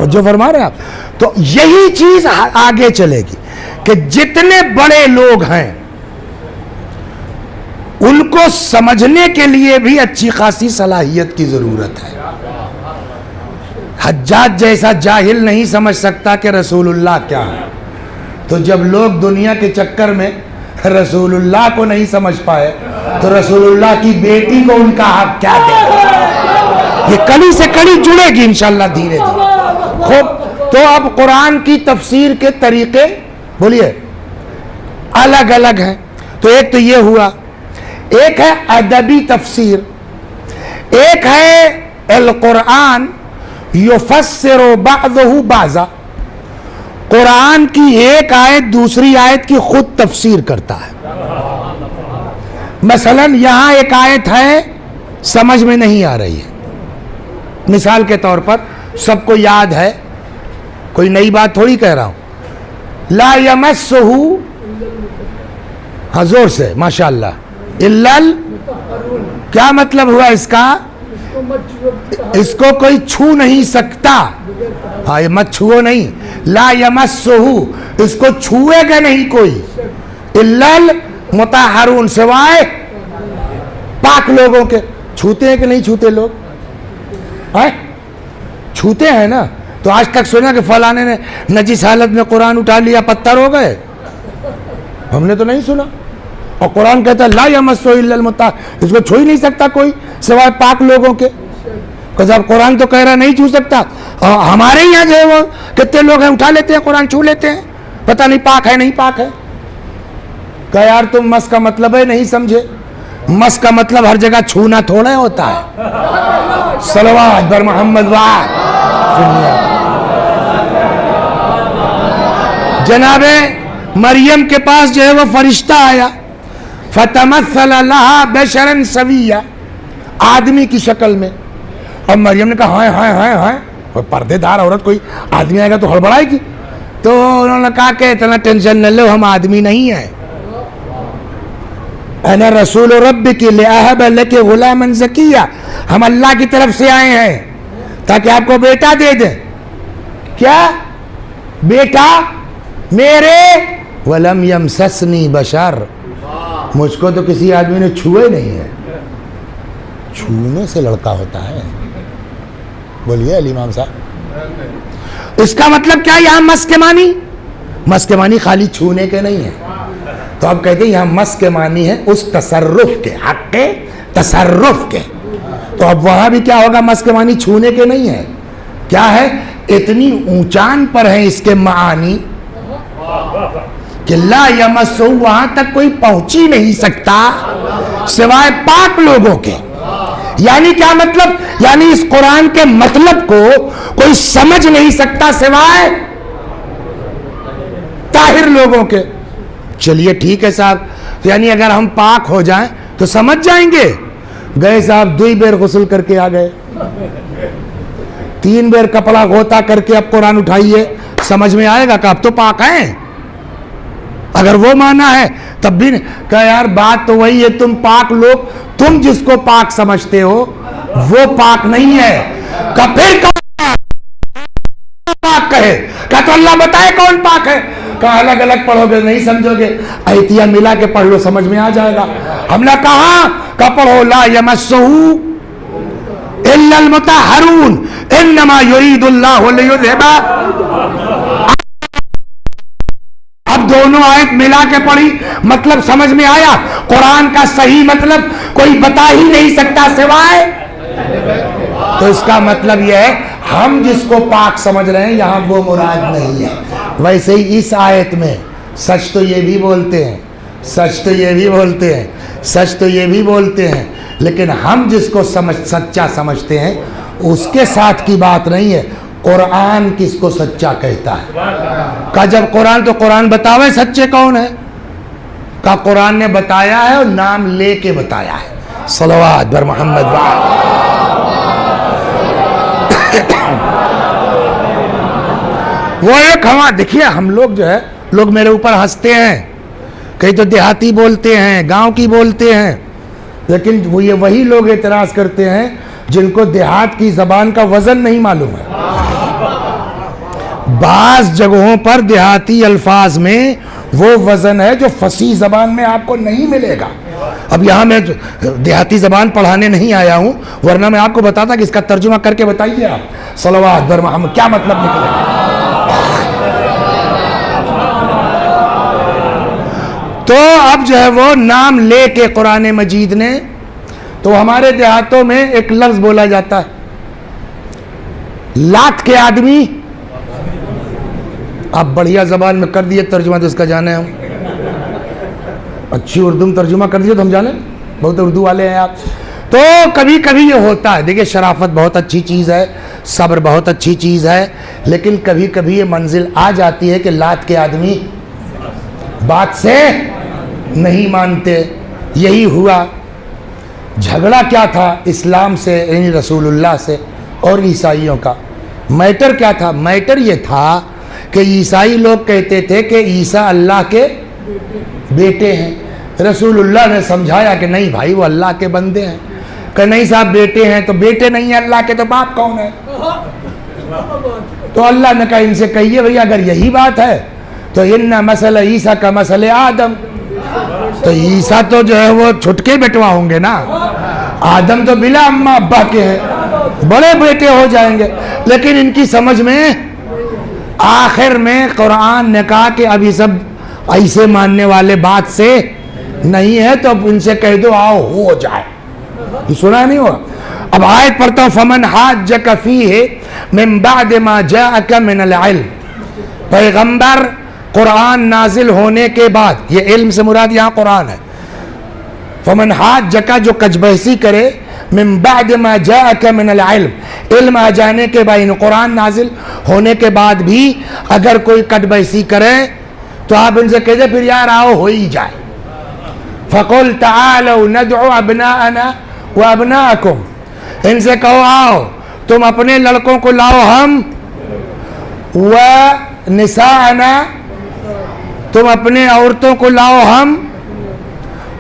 S1: توجہ فرما رہے ہیں آپ؟ تو یہی چیز آگے چلے گی کہ جتنے بڑے لوگ ہیں ان کو سمجھنے کے لیے بھی اچھی خاصی صلاحیت کی ضرورت ہے. حجاج جیسا جاہل نہیں سمجھ سکتا کہ رسول اللہ کیا ہے. تو جب لوگ دنیا کے چکر میں رسول اللہ کو نہیں سمجھ پائے تو رسول اللہ کی بیٹی کو ان کا حق کیا دے گا؟ یہ کڑی سے کڑی جڑے گی انشاءاللہ دھیرے دھیرے. خوب، تو اب قرآن کی تفسیر کے طریقے بولیے الگ الگ ہیں. تو ایک تو یہ ہوا، ایک ہے ادبی تفسیر، ایک ہے القرآن یفسر بعضہ بعضا، قرآن کی ایک آیت دوسری آیت کی خود تفسیر کرتا ہے. مثلا یہاں ایک آیت ہے سمجھ میں نہیں آ رہی ہے، مثال کے طور پر سب کو یاد ہے، کوئی نئی بات تھوڑی کہہ رہا ہوں، لا یمسہ، ہاں زور سے ماشاءاللہ، الا کیا مطلب ہوا اس کا؟ اس کو کوئی چھو نہیں سکتا. ہاں یہ مت چھوؤ نہیں، لا یمسہ، اس کو چھوئے گا نہیں کوئی، الا المطہرون، سوائے پاک لوگوں کے. چھوتے ہیں کہ نہیں چھوتے لوگ؟ چھوتے ہیں نا. تو آج تک سنا کہ فلانے نے نجس حالت میں قرآن اٹھا لیا پتھر ہو گئے؟ ہم نے تو نہیں سنا. اور قرآن کہتا ہے لا یمسہ الا المطہرون، اس کو چھو ہی نہیں سکتا کوئی سوائے پاک لوگوں کے. جب قرآن تو کہہ رہا نہیں چھو سکتا، ہمارے یہاں جو ہے وہ کتنے لوگ ہیں اٹھا لیتے ہیں قرآن، چھو لیتے ہیں، پتہ نہیں پاک ہے نہیں پاک ہے. کہ یار تم مس کا مطلب ہے نہیں سمجھے، مس کا مطلب ہر جگہ چھونا تھوڑا ہوتا ہے. صلوات بر محمد وآل. جناب مریم کے پاس جو ہے وہ فرشتہ آیا، فتمثل لہا بشرا سویا، آدمی کی شکل میں. اور مریم نے کہا ہائے ہائے ہائے ہائے، پردے دار عورت کوئی آدمی آئے گا تو ہڑبڑائے گی. تو انہوں نے کہا کہ اتنا ٹینشن نہ لو، ہم آدمی نہیں ہیں، انا رسول ربک لأہب لک غلاما زکیا، ہم اللہ کی طرف سے آئے ہیں تاکہ آپ کو بیٹا دے دیں. کیا بیٹا میرے؟ ولم یمسسنی بشر، مجھ کو تو کسی آدمی نے چھوئے نہیں ہے. چھونے سے لڑکا ہوتا ہے؟ بولیے علی امام صاحب. اس کا مطلب کیا؟ یہاں مس کے معنی، مس کے معنی خالی چھونے کے نہیں ہے. تو اب کہتے ہیں یہاں مس کے معنی ہے اس تصرف کے، حق کے تصرف کے. تو اب وہاں بھی کیا ہوگا؟ مس کے معنی چھونے کے نہیں ہے، کیا ہے؟ اتنی اونچان پر ہے اس کے معانی کہ لا یمسہ، وہاں تک کوئی پہنچ ہی نہیں سکتا سوائے پاک لوگوں کے. یعنی کیا مطلب؟ یعنی اس قرآن کے مطلب کو کوئی سمجھ نہیں سکتا سوائے طاہر لوگوں کے. چلیے ٹھیک ہے صاحب، یعنی اگر ہم پاک ہو جائیں تو سمجھ جائیں گے. گئے صاحب 2 بیر غسل کر کے آ گئے، 3 بیر کپڑا غوطہ کر کے اب قرآن اٹھائیے، سمجھ میں آئے گا کہ اب تو پاک ہیں؟ اگر وہ مانا ہے تب بھی کہ یار بات تو وہی ہے، تم پاک لوگ، تم جس کو پاک سمجھتے ہو وہ پاک نہیں ہے. کہ پھر پاک کہے، کہ تو اللہ بتائے کون پاک ہے. کہ الگ الگ پڑھو گے نہیں سمجھو گے، ایتیاں ملا کے پڑھ لو سمجھ میں آ جائے گا. ہم نے کہا کہ پڑھو لا یمسہ الا المطہرون انما یرید اللہ لیذھب. اب دونوں آیت ملا کے پڑھی، مطلب سمجھ میں آیا. قرآن کا صحیح مطلب کوئی بتا ہی نہیں سکتا سوائے. تو اس کا مطلب یہ ہے ہم جس کو پاک سمجھ رہے ہیں یہاں وہ مراد نہیں ہے. ویسے ہی اس آیت میں سچ تو یہ بھی بولتے ہیں، سچ تو یہ بھی بولتے ہیں، سچ تو یہ بھی بولتے ہیں، لیکن ہم جس کو سچا سمجھتے ہیں اس کے ساتھ کی بات نہیں ہے. قرآن کس کو سچا کہتا ہے؟ کہ جب قرآن تو قرآن بتاوے سچے کون ہے؟ کہ قرآن نے بتایا ہے اور نام لے کے بتایا ہے. صلوات بر محمد وآل. وہ ایک ہوا دیکھیے، ہم لوگ جو ہے لوگ میرے اوپر ہنستے ہیں، کہیں تو دیہاتی بولتے ہیں، گاؤں کی بولتے ہیں، لیکن وہ یہ وہی لوگ اعتراض کرتے ہیں جن کو دیہات کی زبان کا وزن نہیں معلوم ہے. بعض جگہوں پر دیہاتی الفاظ میں وہ وزن ہے جو فصیح زبان میں آپ کو نہیں ملے گا. اب یہاں میں دیہاتی زبان پڑھانے نہیں آیا ہوں، ورنہ میں آپ کو بتاتا کہ اس کا ترجمہ کر کے بتائیے آپ صلوات بر محمد کیا مطلب نکلے گا. تو اب جو ہے وہ نام لے کے قرآن مجید نے، تو ہمارے دیہاتوں میں ایک لفظ بولا جاتا ہے لات کے آدمی. آپ بڑھیا زبان میں کر دیے ترجمہ تو اس کا جانے ہم، اچھی اردو میں ترجمہ کر دیے تو ہم جانے، بہت اردو والے ہیں آپ. تو کبھی کبھی یہ ہوتا ہے. دیکھیے شرافت بہت اچھی چیز ہے، صبر بہت اچھی چیز ہے، لیکن کبھی کبھی یہ منزل آ جاتی ہے کہ لات کے آدمی بات سے نہیں مانتے. یہی ہوا. جھگڑا کیا تھا اسلام سے، یعنی رسول اللہ سے اور عیسائیوں کا. میٹر کیا تھا؟ میٹر یہ تھا کہ عیسائی لوگ کہتے تھے کہ عیسیٰ اللہ کے بیٹے ہیں. رسول اللہ نے سمجھایا کہ نہیں بھائی وہ اللہ کے بندے ہیں. کہ نہیں صاحب بیٹے ہیں تو بیٹے نہیں ہیں اللہ کے تو باپ کون ہے؟ تو اللہ نے کہا ان سے کہیے بھئی اگر یہی بات ہے تو ان مسئلہ عیسیٰ کا مسئلہ آدم. تو عیسیٰ تو جو ہے وہ چھٹکے بیٹوا ہوں گے نا، آدم تو بلا اماں ابا کے ہیں، بڑے بیٹے ہو جائیں گے. لیکن ان کی سمجھ میں آخر میں قرآن نے کہا کہ اب یہ سب ایسے ماننے والے بات سے نہیں ہے، تو اب ان سے کہہ دو آؤ ہو جائے. یہ سنا نہیں ہوا؟ اب آیت پڑھتا ہوں فمن حاجک فیہ من بعد ما جاءک من العلم. پیغمبر قرآن نازل ہونے کے بعد، یہ علم سے مراد یہاں قرآن ہے. فمن حاجک جو کج بحثی کرے، من بعد ما جاءک من العلم، علم آ جانے کے بعد، قرآن نازل ہونے کے بعد بھی اگر کوئی کٹ بحثی کرے تو آپ ان سے کہتے پھر یار آؤ ہو ہی جائے. فَقُلْ تَعَالَوْا نَدْعُ أَبْنَاءَنَا وَأَبْنَاءَكُمْ، ان سے کہو آؤ تم اپنے لڑکوں کو لاؤ ہم، وَنِسَاءَنَا تم اپنے عورتوں کو لاؤ ہم،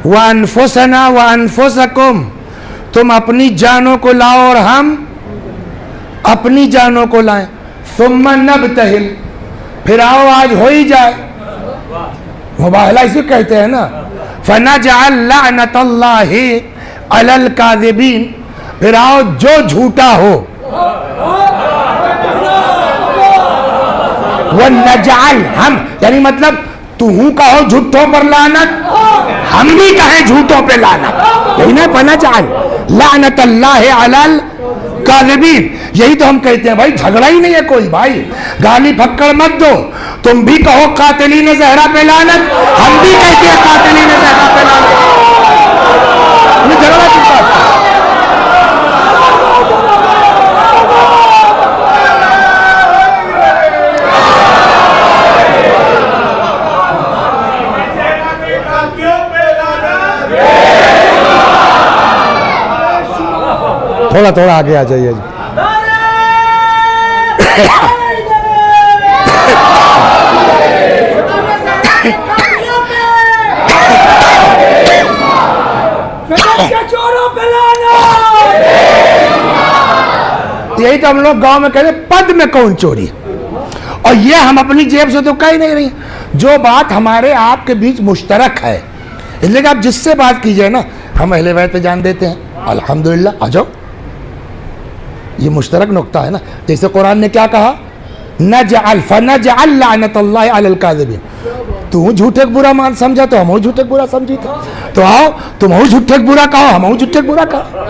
S1: وَأَنفُسَنَا وَأَنفُسَكُمْ تم اپنی جانوں کو لاؤ اور ہم اپنی جانوں کو لائیں. ثُمَّ نَبْتَهِلْ پھر آؤ آج ہو ہی جائے. مباہلہ اسی کہتے ہیں نا. فَنَجْعَلْ لَعْنَةَ اللَّهِ عَلَى الْكَاذِبِينَ پھر آؤ جو جھوٹا ہو. وَنَجْعَلْ ہم یعنی مطلب تو کہو جھوٹوں پر لعنت، ہم بھی کہیں جھوٹوں پہ لعنت. یہی نا فَنَجْعَلْ لَعْنَةَ اللَّهِ عَلَى الْكَاذِبِينَ. یہی تو ہم کہتے ہیں بھائی جھگڑا ہی نہیں ہے کوئی، بھائی گالی پھکڑ مت دو. تم بھی کہو قاتلین زہرا پہ لعنت، ہم بھی کہتے ہیں قاتلین زہرا پہ لعنت. یہ جھگڑا کس بات ہے؟ تھوڑا تھوڑا آگے آ جائیے جی. یہی تو ہم لوگ گاؤں میں کہتے ہیں پد میں کون چوری، اور یہ ہم اپنی جیب سے تو کہہ نہیں رہی. جو بات ہمارے آپ کے بیچ مشترک ہے، اس لیے کہ آپ جس سے بات کیجئے نا ہم اہل بیت پہ جان دیتے ہیں الحمدللہ. آ جاؤ، یہ مشترک نقطہ ہے نا. جیسے قرآن نے کیا کہا، نجعل فنجعل لعنت اللہ علی الکاذبین. تو جھوٹے کو برا مان سمجھا تو ہم جھوٹے کو برا سمجھی تھا. تو آؤ تم جھوٹے کو برا کہو، ہم جھوٹے کو برا کہو،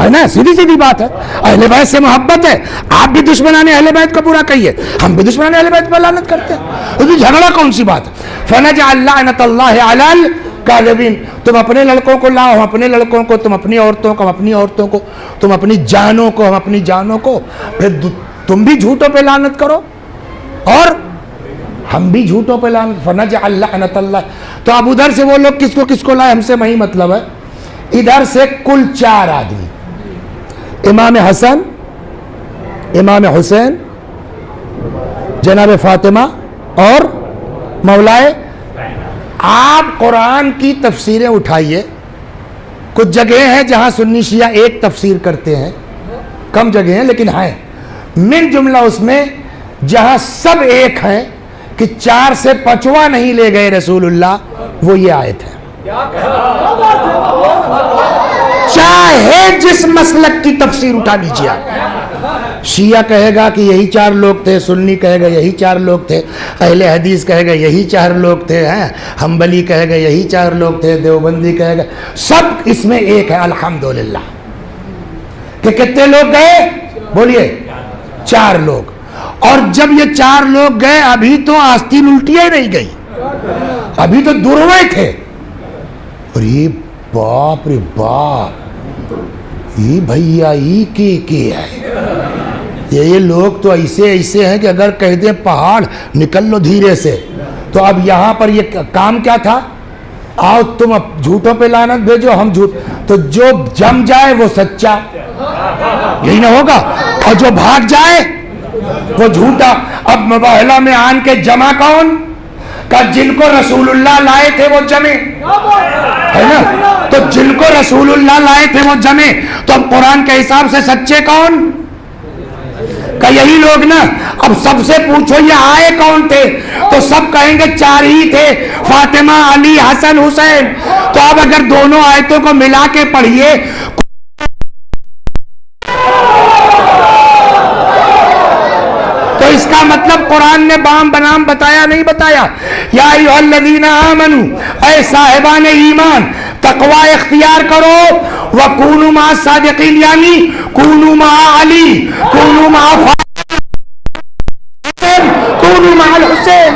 S1: ہے نا. سیدھی سیدھی بات ہے. اہل بیت سے محبت ہے، آپ بھی دشمنان اہل بیت کو برا کہیے، ہم بھی دشمنان اہل بیت پر لعنت کرتے ہیں. تو جھگڑا کون سی بات ہے؟ فنجعل لعنت اللہ علی الکاذبین. تم اپنے لڑکوں کو لاؤ، ہم اپنے لڑکوں کو، تم اپنی عورتوں کو، ہم اپنی عورتوں کو، تم اپنی جانوں کو، ہم اپنی جانوں کو. پھر تم بھی جھوٹوں پہ لعنت کرو اور ہم بھی جھوٹوں پہ لعنت. فنجعل لعنت اللہ. تو اب ادھر سے وہ لوگ کس کو لائے، ہم سے وہی مطلب ہے. ادھر سے کل 4 آدمی، امام حسن، امام حسین، جناب فاطمہ اور مولائے. آپ قرآن کی تفسیریں اٹھائیے. کچھ جگہیں ہیں جہاں سنی شیعہ ایک تفسیر کرتے ہیں، کم جگہ ہیں لیکن ہیں. من جملہ اس میں جہاں سب ایک ہیں کہ 4 سے 5واں نہیں لے گئے رسول اللہ، وہ یہ آیت ہے. چاہے جس مسلک کی تفسیر اٹھا لیجیے آپ. شیعہ کہے گا کہ یہی 4 لوگ تھے، سنی کہے گا یہی 4 لوگ تھے، اہل حدیث کہے گا یہی 4 لوگ تھے، حنبلی کہے گا یہی 4 لوگ تھے، دیوبندی کہے گا، سب اس میں ایک ہے الحمدللہ. کہ کتنے لوگ گئے؟ بولیے 4 لوگ. اور جب یہ 4 لوگ گئے ابھی تو آستین الٹیاں ہی نہیں گئی، ابھی تو دروے تھے. اور یہ باپ رے باپ، یہ بھیا یہ ہے. یہ لوگ تو ایسے ہیں کہ اگر کہہ دیں پہاڑ نکل لو دھیرے سے. تو اب یہاں پر یہ کام کیا تھا؟ آؤ تم اب جھوٹوں پہ لعنت بھیجو، ہم جھوٹ. تو جو جم جائے وہ سچا، یہی نہ ہوگا، اور جو بھاگ جائے وہ جھوٹا. اب مباہلہ میں آن کے جمع کون؟ کہ جن کو رسول اللہ لائے تھے وہ جمے، ہے نا؟ تو جن کو رسول اللہ لائے تھے وہ جمے. تو اب قرآن کے حساب سے سچے کون؟ کہ یہی لوگ نا. اب سب سے پوچھو یہ آئے کون تھے؟ تو سب کہیں گے 4 ہی تھے، فاطمہ، علی، حسن، حسین. تو اب اگر دونوں آیتوں کو ملا کے پڑھیے، تو اس کا مطلب قرآن نے بام بنام بتایا نہیں بتایا. یا ایھا الذین آمنوا، اے صاحبان ایمان، تقوی اختیار کرو. وکونوا مع الصادقین، یعنی کونوا مع علی، کونوا مع فاطمہ، کونوا مع الحسین.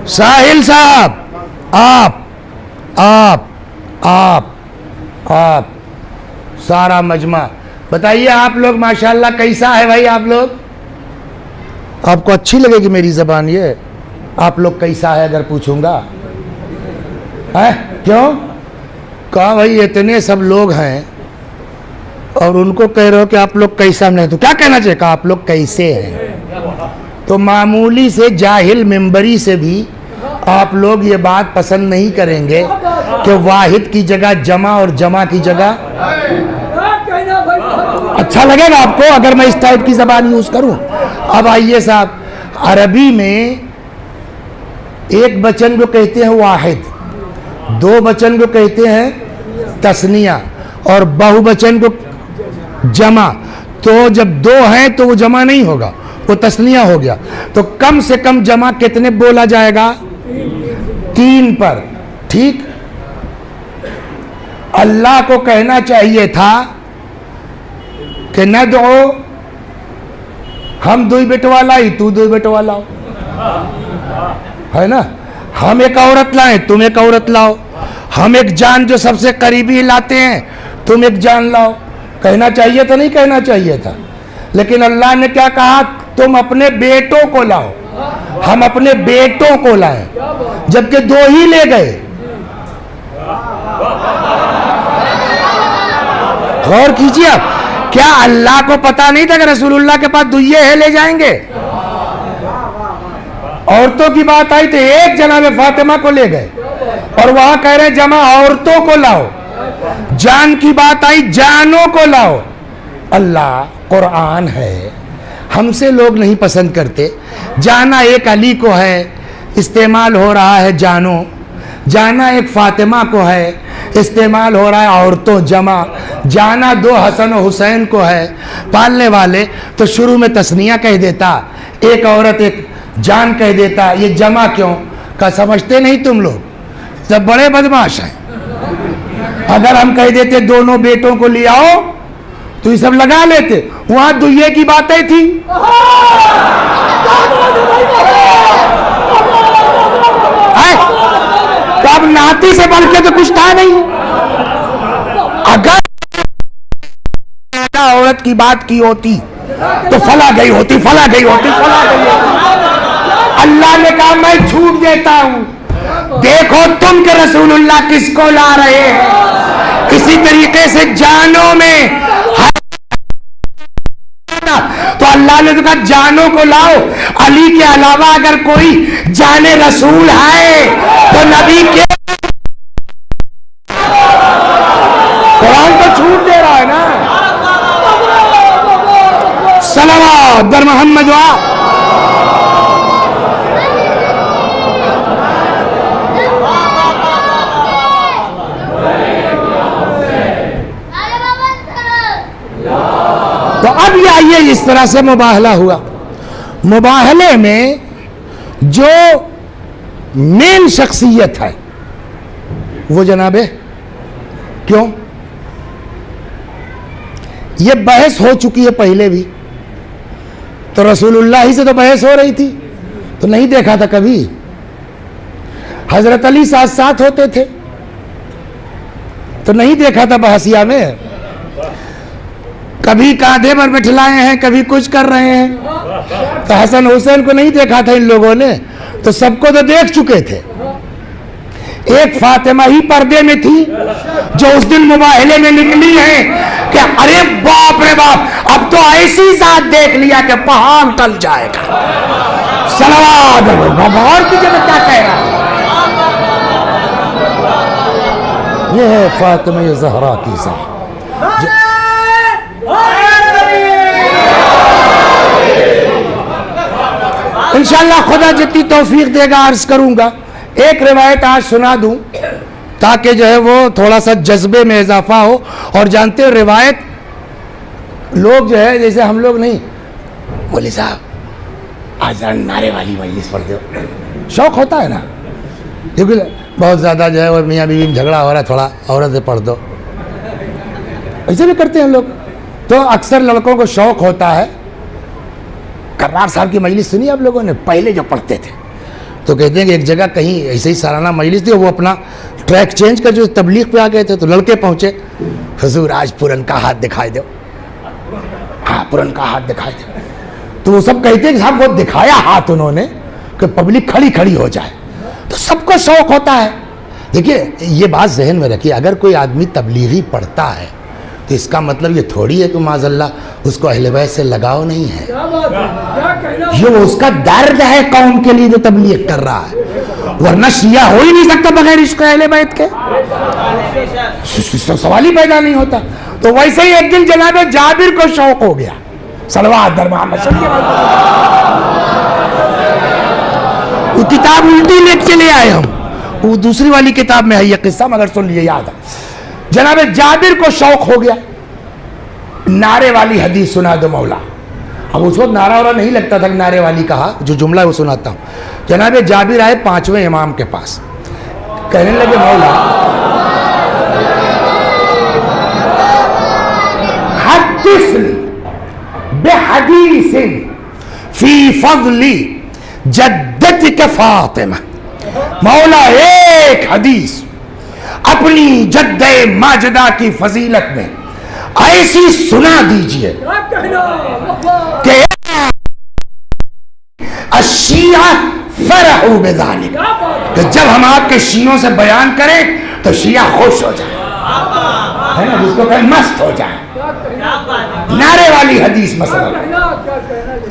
S1: ساحل صاحب، آپ سارا مجمع بتائیے، آپ لوگ ماشاءاللہ کیسا ہے بھائی؟ آپ لوگ، آپ کو اچھی لگے گی میری زبان یہ؟ آپ لوگ کیسا ہے اگر پوچھوں گا؟ کیوں؟ کہا بھائی اتنے سب لوگ ہیں اور ان کو کہہ رہے ہو کہ آپ لوگ کیسا نہیں، تو کیا کہنا چاہیے؟ کہا آپ لوگ کیسے ہیں. تو معمولی سے جاہل ممبری سے بھی آپ لوگ یہ بات پسند نہیں کریں گے کہ واحد کی جگہ جمع اور جمع کی جگہ. اچھا لگے گا آپ کو اگر میں اس ٹائپ کی زبان یوز کروں؟ اب آئیے صاحب، عربی میں ایک بچن کو کہتے ہیں واحد، 2 بچن کو کہتے ہیں تثنیہ، اور بہو بچن کو جمع. تو جب 2 ہیں تو وہ جمع نہیں ہوگا، وہ تثنیہ ہو گیا. تو کم سے کم جمع کتنے بولا جائے گا؟ 3 پر. ٹھیک. اللہ کو کہنا چاہیے تھا کہ ندعو، ہم 2 بیٹوا لائی، تو 2 بیٹوا لاؤ، ہے نا؟ ہم ایک عورت لائیں، تم ایک عورت لاؤ. ہم ایک جان جو سب سے قریبی لاتے ہیں، تم ایک جان لاؤ. کہنا چاہیے تھا نہیں کہنا چاہیے تھا؟ لیکن اللہ نے کیا کہا؟ تم اپنے بیٹوں کو لاؤ. ہم اپنے بیٹوں کو لائیں، جبکہ 2 ہی لے گئے. غور کیجیے آپ، کیا اللہ کو پتا نہیں تھا کہ رسول اللہ کے پاس دوئے ہے لے جائیں گے؟ عورتوں کی بات آئی تو ایک جناب فاطمہ کو لے گئے، اور وہاں کہہ رہے جمع عورتوں کو لاؤ. جان کی بات آئی، جانوں کو لاؤ. اللہ قرآن ہے، ہم سے لوگ نہیں پسند کرتے. جانا ایک علی کو ہے، استعمال ہو رہا ہے جانوں. جانا ایک فاطمہ کو ہے، استعمال ہو رہا ہے عورتوں جمع. جانا 2 حسن و حسین کو ہے، پالنے والے. تو شروع میں تثنیہ کہہ دیتا، ایک عورت ایک جان کہہ دیتا. یہ جمع کیوں؟ کہ سمجھتے نہیں تم لوگ، سب بڑے بدماش ہیں. اگر ہم کہہ دیتے دونوں بیٹوں کو لے آؤ تو یہ سب لگا لیتے. وہاں دوئے کی باتیں تھی. تو اب ناتی سے بڑھ کے تو کچھ تھا نہیں. اگر عورت کی بات کی ہوتی تو فلاں گئی ہوتی، فلاں گئی ہوتی، فلاں گئی ہوتی. اللہ نے کہا میں چھوٹ دیتا ہوں، دیکھو تم کے رسول اللہ کس کو لا رہے ہیں. اسی طریقے سے جانوں میں ہوتا تو اللہ نے تو کہا جانوں کو لاؤ، علی کے علاوہ اگر کوئی جان رسول ہے تو نبی کے قرآن تو چھوٹ دے رہا ہے نا. صلوات بر محمد وا. تو اب یہ آئیے اس طرح سے مباہلہ ہوا. مباہلے میں جو مین شخصیت ہے وہ جناب کیوں یہ بحث ہو چکی ہے پہلے بھی، تو رسول اللہ ہی سے تو بحث ہو رہی تھی، تو نہیں دیکھا تھا کبھی حضرت علی ساتھ ساتھ ہوتے تھے، تو نہیں دیکھا تھا بحثیہ میں، کبھی کاندھے پر بٹھلائے ہیں، کبھی کچھ کر رہے ہیں. تو حسن حسین کو نہیں دیکھا تھا ان لوگوں نے، تو سب کو تو دیکھ چکے تھے. ایک فاطمہ ہی پردے میں تھی جو اس دن مباہلے میں نکلی ہے کہ ارے باپ رے باپ، اب تو ایسی ذات دیکھ لیا کہ پہاڑ ٹل جائے گا. صلوات اور کی جگہ کیا کہہ رہا ہے؟ یہ ہے فاطمہ زہرا کی ذات. انشاءاللہ خدا جتنی توفیق دے گا عرض کروں گا. ایک روایت آج سنا دوں تاکہ جو ہے وہ تھوڑا سا جذبے میں اضافہ ہو. اور جانتے ہو روایت لوگ جو ہے جیسے ہم لوگ نہیں، مولوی صاحب آج نعرے والی مجلس پڑھ دو، شوق ہوتا ہے نا، کیونکہ بہت زیادہ جو ہے وہ میاں بیوی میں جھگڑا ہو رہا ہے، تھوڑا عورتیں پڑھ دو، ایسے بھی کرتے ہیں لوگ. تو اکثر لڑکوں کو شوق ہوتا ہے. کرار صاحب کی مجلس سنی آپ لوگوں نے؟ پہلے جو پڑھتے تھے تو کہتے ہیں کہ ایک جگہ کہیں ایسے ہی سالانہ مجلس تھی، وہ اپنا ٹریک چینج کر جو تبلیغ پہ آ گئے تھے، تو لڑکے پہنچے، حضور آج پورن کا ہاتھ دکھائے دو. ہاں پورن کا ہاتھ دکھائے دو. تو وہ سب کہتے ہیں کہ صاحب وہ دکھایا ہاتھ انہوں نے کہ پبلک کھڑی کھڑی ہو جائے. تو سب کو شوق ہوتا ہے. دیکھیے یہ بات ذہن میں رکھیے، اگر کوئی آدمی تبلیغی پڑھتا ہے تو اس کا مطلب یہ تھوڑی ہے کہ معاذ اللہ اس کو اہل بیت سے لگاؤ نہیں ہے. یہ اس کا درد ہے قوم کے لیے جو تبلیغ کر رہا ہے، ورنہ شیعہ ہو ہی نہیں سکتا بغیر عشق اہل بیت کے، سوال ہی پیدا نہیں ہوتا. تو ویسے ہی ایک دن جناب جابر کو شوق ہو گیا. صلوات در محمد صلی اللہ علیہ وسلم. وہ کتاب الٹی لے کے چلے آئے ہم، وہ دوسری والی کتاب میں ہے یہ قصہ، مگر سن لیے یاد ہے. جناب جابر کو شوق ہو گیا، نعرے والی حدیث سنا دو مولا. اب اس وقت نعرہ وعرہ نہیں لگتا تھا، نعرے والی کہا جو جملہ ہے وہ سناتا ہوں. جناب جابر آئے 5ویں امام کے پاس، کہنے لگے مولا حدثنی بحدیث فی فضل جدتک فاطمہ. مولا ایک حدیث اپنی جد ماجدہ کی فضیلت میں ایسی سنا دیجئے کہ الشیعہ فرحوا بذالک، کہ جب ہم آپ کے شیعوں سے بیان کریں تو شیعہ خوش ہو جائیں، ہے نا، جس کو کہیں مست ہو جائیں. نعرے والی حدیث مثلا.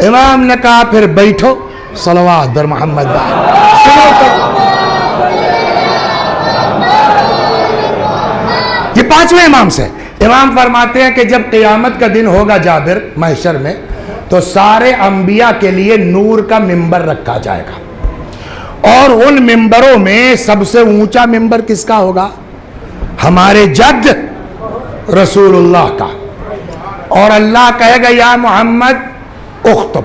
S1: امام نے کہا پھر بیٹھو، صلوات بر محمد. یہ 5ویں امام سے. امام فرماتے ہیں کہ جب قیامت کا دن ہوگا جابر محشر میں، تو سارے انبیاء کے لیے نور کا ممبر رکھا جائے گا، اور ان ممبروں میں سب سے اونچا ممبر کس کا ہوگا؟ ہمارے جد رسول اللہ کا. اور اللہ کہے گا یا محمد اخطب،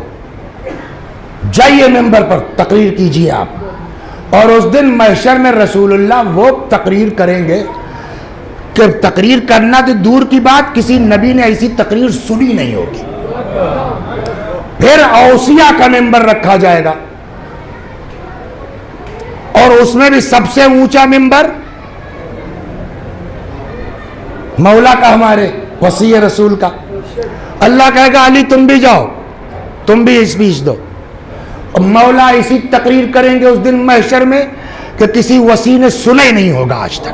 S1: جائیے ممبر پر تقریر کیجیے آپ. اور اس دن محشر میں رسول اللہ وہ تقریر کریں گے کہ تقریر کرنا تو دور کی بات، کسی نبی نے ایسی تقریر سنی نہیں ہوگی. پھر اوصیاء کا ممبر رکھا جائے گا، اور اس میں بھی سب سے اونچا ممبر مولا کا، ہمارے وصی رسول کا. اللہ کہے گا علی تم بھی جاؤ، تم بھی اسپیچ دو. اور مولا ایسی تقریر کریں گے اس دن محشر میں کہ کسی وصی نے سنا ہی نہیں ہوگا آج تک.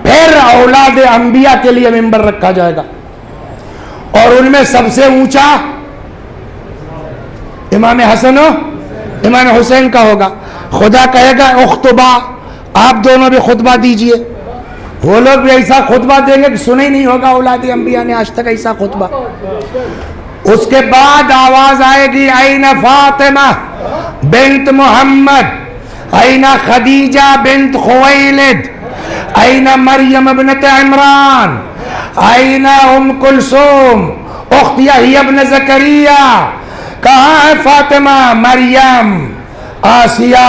S1: پھر اولاد انبیاء کے لیے ممبر رکھا جائے گا، اور ان میں سب سے اونچا امام حسن و امام حسین کا ہوگا. خدا کہے گا اخطبا، آپ دونوں بھی خطبہ دیجئے. وہ لوگ بھی ایسا خطبہ دیں گے کہ سنے ہی نہیں ہوگا اولاد انبیاء نے آج تک ایسا خطبہ. اس کے بعد آواز آئے گی این فاطمہ بنت محمد، این خدیجہ بنت خویلد، این مریم ابنت عمران، این ام کلثوم اخت یحییٰ ابن زکریا. کہاں ہے فاطمہ، مریم، آسیہ،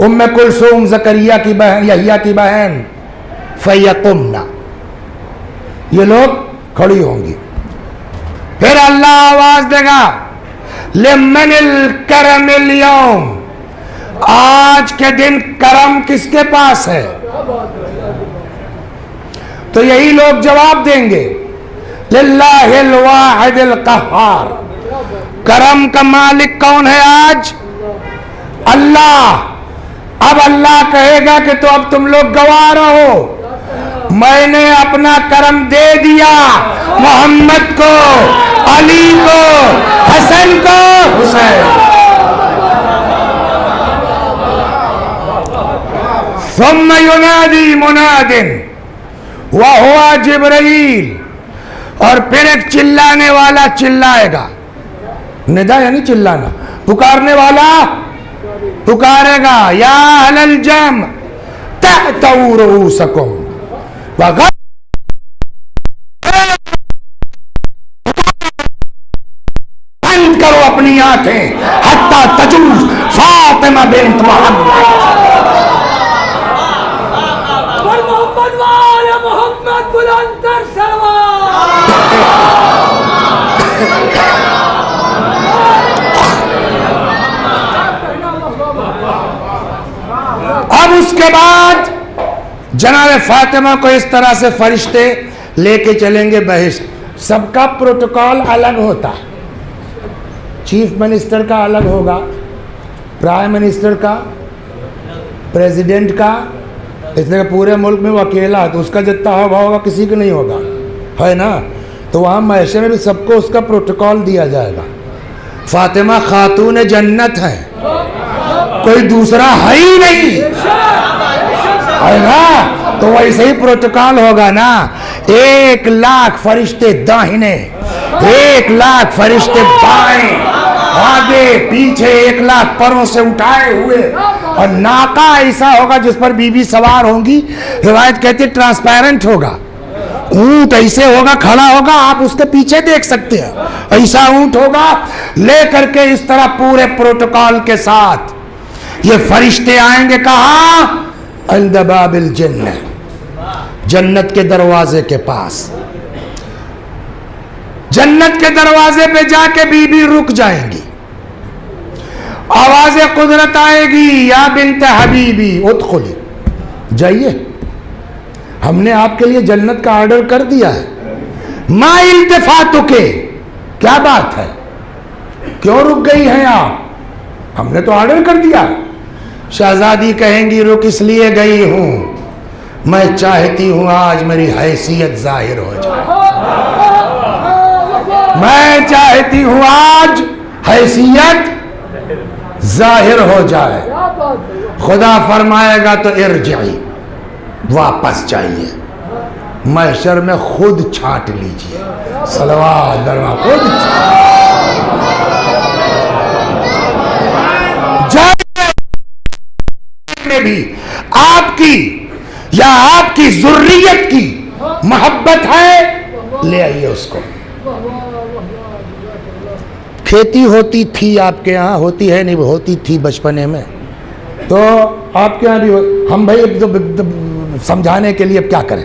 S1: ام کلثوم زکریا کی بہن، یحییٰ کی بہن. فیقمنا، یہ لوگ کھڑی ہوں گی. پھر اللہ آواز دے گا لمن الکرم اليوم، آج کے دن کرم کس کے پاس ہے؟ تو یہی لوگ جواب دیں گے للہ الواحد القہار. کرم کا مالک کون ہے آج؟ اللہ. اب اللہ کہے گا کہ تو اب تم لوگ گواہ رہو، میں نے اپنا کرم دے دیا محمد کو، علی کو، حسن کو، حسین. ثم ینادی مناد وہو جبرائیل، اور پھر ایک چلانے والا چلائے گا. ندا یعنی چلانا، پکارنے والا پکارے گا یا اہل الجمع تأتوا رؤوسکم بند کرو اپنی آنکھیں حتی تجوز فاطمہ بنت محمد.
S2: محمد وآل محمد بلند تر سلوات.
S1: اب اس کے بعد جناب فاطمہ کو اس طرح سے فرشتے لے کے چلیں گے بہشت. سب کا پروٹوکول الگ ہوتا ہے. چیف منسٹر کا الگ ہوگا، پرائم منسٹر کا، پریزیڈنٹ کا. اس لیے پورے ملک میں وہ اکیلا ہے تو اس کا جتنا ہوگا کسی کو نہیں ہوگا، ہے نا. تو وہاں معاشرے میں بھی سب کو اس کا پروٹوکول دیا جائے گا. فاطمہ خاتون جنت ہے، کوئی دوسرا ہے ہی نہیں، ہے نا. تو ویسے ہی پروٹوکول ہوگا نا. 1,00,000 فرشتے داہنے، 1,00,000 فرشتے بائیں، آگے پیچھے 1,00,000 پروں سے اٹھائے ہوئے. اور ناقہ ایسا ہوگا جس پر بی بی سوار ہوں گی. روایت کہتی ہے ٹرانسپیرنٹ ہوگا. اونٹ ایسے ہوگا، کھڑا ہوگا، آپ اس کے پیچھے دیکھ سکتے ہیں. ایسا اونٹ ہوگا لے کر کے اس طرح پورے پروٹوکول کے ساتھ یہ فرشتے آئیں گے. کہاں؟ عند باب الجنہ، جنت کے دروازے کے پاس. جنت کے دروازے پہ جا کے بی بی رک جائیں گی. آواز قدرت آئے گی یا بنت حبیبی ادخلی، جائیے، ہم نے آپ کے لیے جنت کا آرڈر کر دیا ہے. ما التفاتک، کیا بات ہے، کیوں رک گئی ہیں آپ؟ ہم نے تو آرڈر کر دیا. شہزادی کہیں گی رک اس لیے گئی ہوں، میں چاہتی ہوں آج میری حیثیت ظاہر ہو جائے. میں چاہتی ہوں آج حیثیت ظاہر ہو جائے. خدا فرمائے گا تو ارجعی، واپس جائیے، محشر میں خود چھانٹ لیجئے. صلوات درما خود میں بھی آپ کی یا آپ کی ذریت کی محبت ہے، لے آئیے اس کو. کھیتی ہوتی تھی آپ کے ہاں، ہوتی ہے نہیں، ہوتی تھی بچپنے میں، تو آپ کے ہاں بھی ہم بھائی سمجھانے کے لیے اب کیا کریں.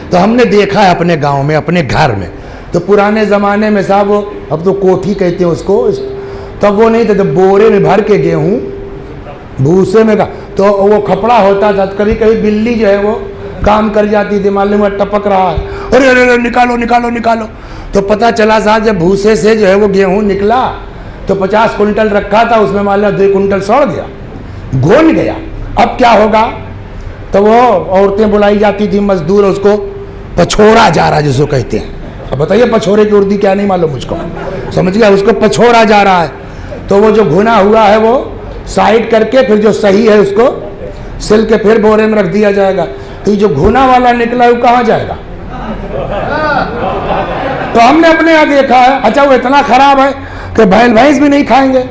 S1: تو ہم نے دیکھا ہے اپنے گاؤں میں، اپنے گھر میں. تو پرانے زمانے میں صاحب وہ اب تو کوٹھی کہتے ہیں اس کو، تب وہ نہیں تھا، تو بورے میں بھر کے گیہوں بھوسے میں کا، تو وہ کھپڑا ہوتا تھا. کبھی کبھی بلی جو ہے وہ کام کر جاتی تھی، معلوم ہے ٹپک رہا ہے، ارے نکالو نکالو نکالو. تو پتہ چلا صاحب جب بھوسے سے جو ہے وہ گیہوں نکلا تو 50 کنٹل رکھا تھا، اس میں مان لیا 2 کنٹل سڑ گیا، گھن گیا. اب کیا ہوگا؟ تو وہ عورتیں بلائی جاتی تھی مزدور، اس کو پچھوڑا جا رہا جس کو کہتے ہیں، اب بتائیے پچھورے کی اردو کیا نہیں معلوم مجھ کو, سمجھ گیا, اس کو پچھورا جا رہا ہے. تو وہ جو گھنا ہوا ہے وہ سائڈ کر کے پھر جو صحیح ہے اس کو سل کے پھر بورے میں رکھ دیا جائے گا. تو یہ جو گھنا والا نکلا ہے وہ کہاں جائے گا؟ تو ہم نے اپنے یہاں دیکھا ہے, اچھا وہ اتنا خراب ہے کہ بیل بھینس بھی نہیں کھائیں گے,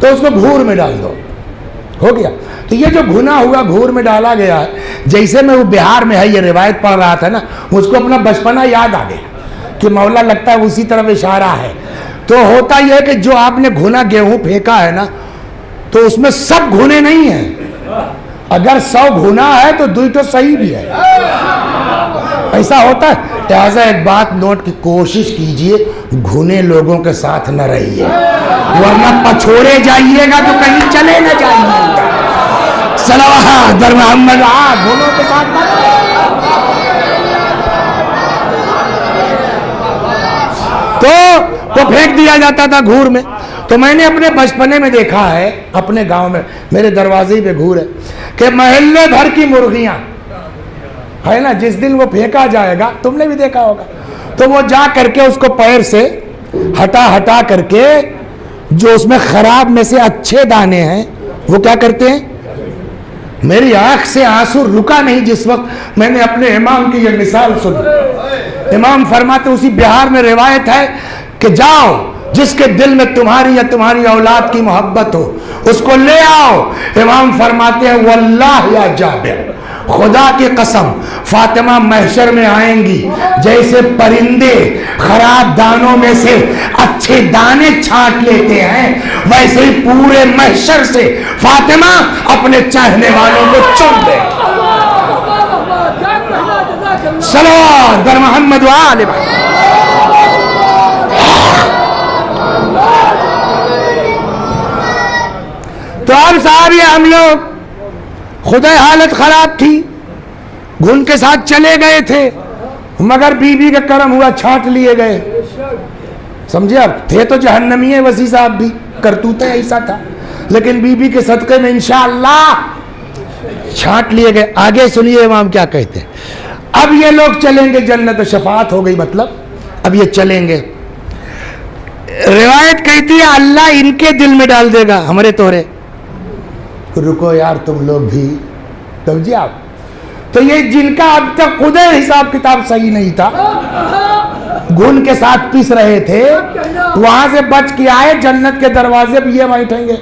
S1: تو اس کو گھور میں ڈال دو, ہو گیا. تو یہ جو گھنا ہوا گھور میں ڈالا گیا ہے, جیسے میں وہ بہار میں ہے یہ روایت پڑھ رہا تھا نا, مجھ کو اپنا بچپنا یاد آ گیا کہ مولا لگتا ہے اسی طرف اشارہ ہے. تو ہوتا یہ ہے کہ جو آپ نے گھنا گیہوں پھینکا ہے نا, تو اس میں سب گھنے نہیں ہیں. اگر 100 گھنا ہے تو 2 تو صحیح بھی ہے, ایسا ہوتا ہے. لہٰذا ایک بات نوٹ کی کوشش کیجئے, گھنے لوگوں کے ساتھ نہ رہیے, ورنہ پچھوڑے جائیے گا تو کہیں چلے نہ جائیے گا. صلوات بر محمد. گھنوں کے ساتھ نہ تو وہ پھینک دیا جاتا تھا گھور میں. تو میں نے اپنے بچپنے میں دیکھا ہے, اپنے گاؤں میں میرے دروازے پہ گھور ہے, کہ محلے بھر کی مرغیاں ہے نا, جس دن وہ پھینکا جائے گا, تم نے بھی دیکھا ہوگا, تو وہ جا کر کے اس کو پیر سے ہٹا کر کے جو اس میں خراب میں سے اچھے دانے ہیں وہ کیا کرتے ہیں. میری آنکھ سے آنسو رکا نہیں جس وقت میں نے اپنے امام کی یہ مثال سنی. امام فرماتے, اسی بہار میں روایت ہے کہ جاؤ جس کے دل میں تمہاری یا تمہاری اولاد کی محبت ہو اس کو لے آؤ. امام فرماتے ہیں واللہ یا جابر, خدا کی قسم فاطمہ محشر میں آئیں گی جیسے پرندے خراب دانوں میں سے اچھے دانے چھانٹ لیتے ہیں, ویسے ہی پورے محشر سے فاطمہ اپنے چاہنے والوں کو چن دے. صلوات بر محمد و آل محمد. تو اب صاحب یہ ہم لوگ خدا حالت خراب تھی, گھن کے ساتھ چلے گئے تھے, مگر بی بی کا کرم ہوا چھانٹ لیے گئے. سمجھے, اب تھے تو جہنمی ہے وسیع صاحب بھی, کرتوتے ایسا تھا, لیکن بی بی کے صدقے میں انشاءاللہ چھانٹ لیے گئے. آگے سنیے امام کیا کہتے ہیں. اب یہ لوگ چلیں گے, جنت شفاعت ہو گئی, مطلب اب یہ چلیں گے. روایت کہتی ہے اللہ ان کے دل میں ڈال دے گا ہمارے تورے. رکو یار تم لوگ بھی, سمجھے آپ. تو یہ جن کا اب تک خود حساب کتاب صحیح نہیں تھا, گھن کے ساتھ پیس رہے تھے, وہاں سے بچ کے آئے, جنت کے دروازے پہ یہ بیٹھیں گے.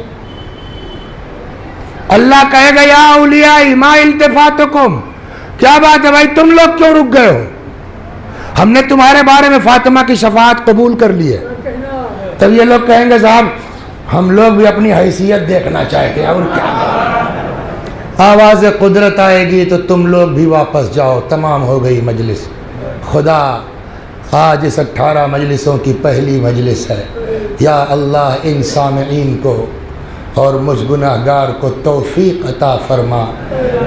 S1: اللہ کہے گا یا اولیاء ما التفاتکم, کیا بات ہے بھائی تم لوگ کیوں رک گئے ہو, ہم نے تمہارے بارے میں فاطمہ کی شفاعت قبول کر لی ہے. تب یہ لوگ کہیں گے صاحب ہم لوگ بھی اپنی حیثیت دیکھنا چاہتے ہیں, اور کیا. آواز قدرت آئے گی تو تم لوگ بھی واپس جاؤ, تمام ہو گئی مجلس. خدا آج اس 18 مجلسوں کی پہلی مجلس ہے. یا اللہ ان سامعین کو اور مجھ گناہگار کو توفیق عطا فرما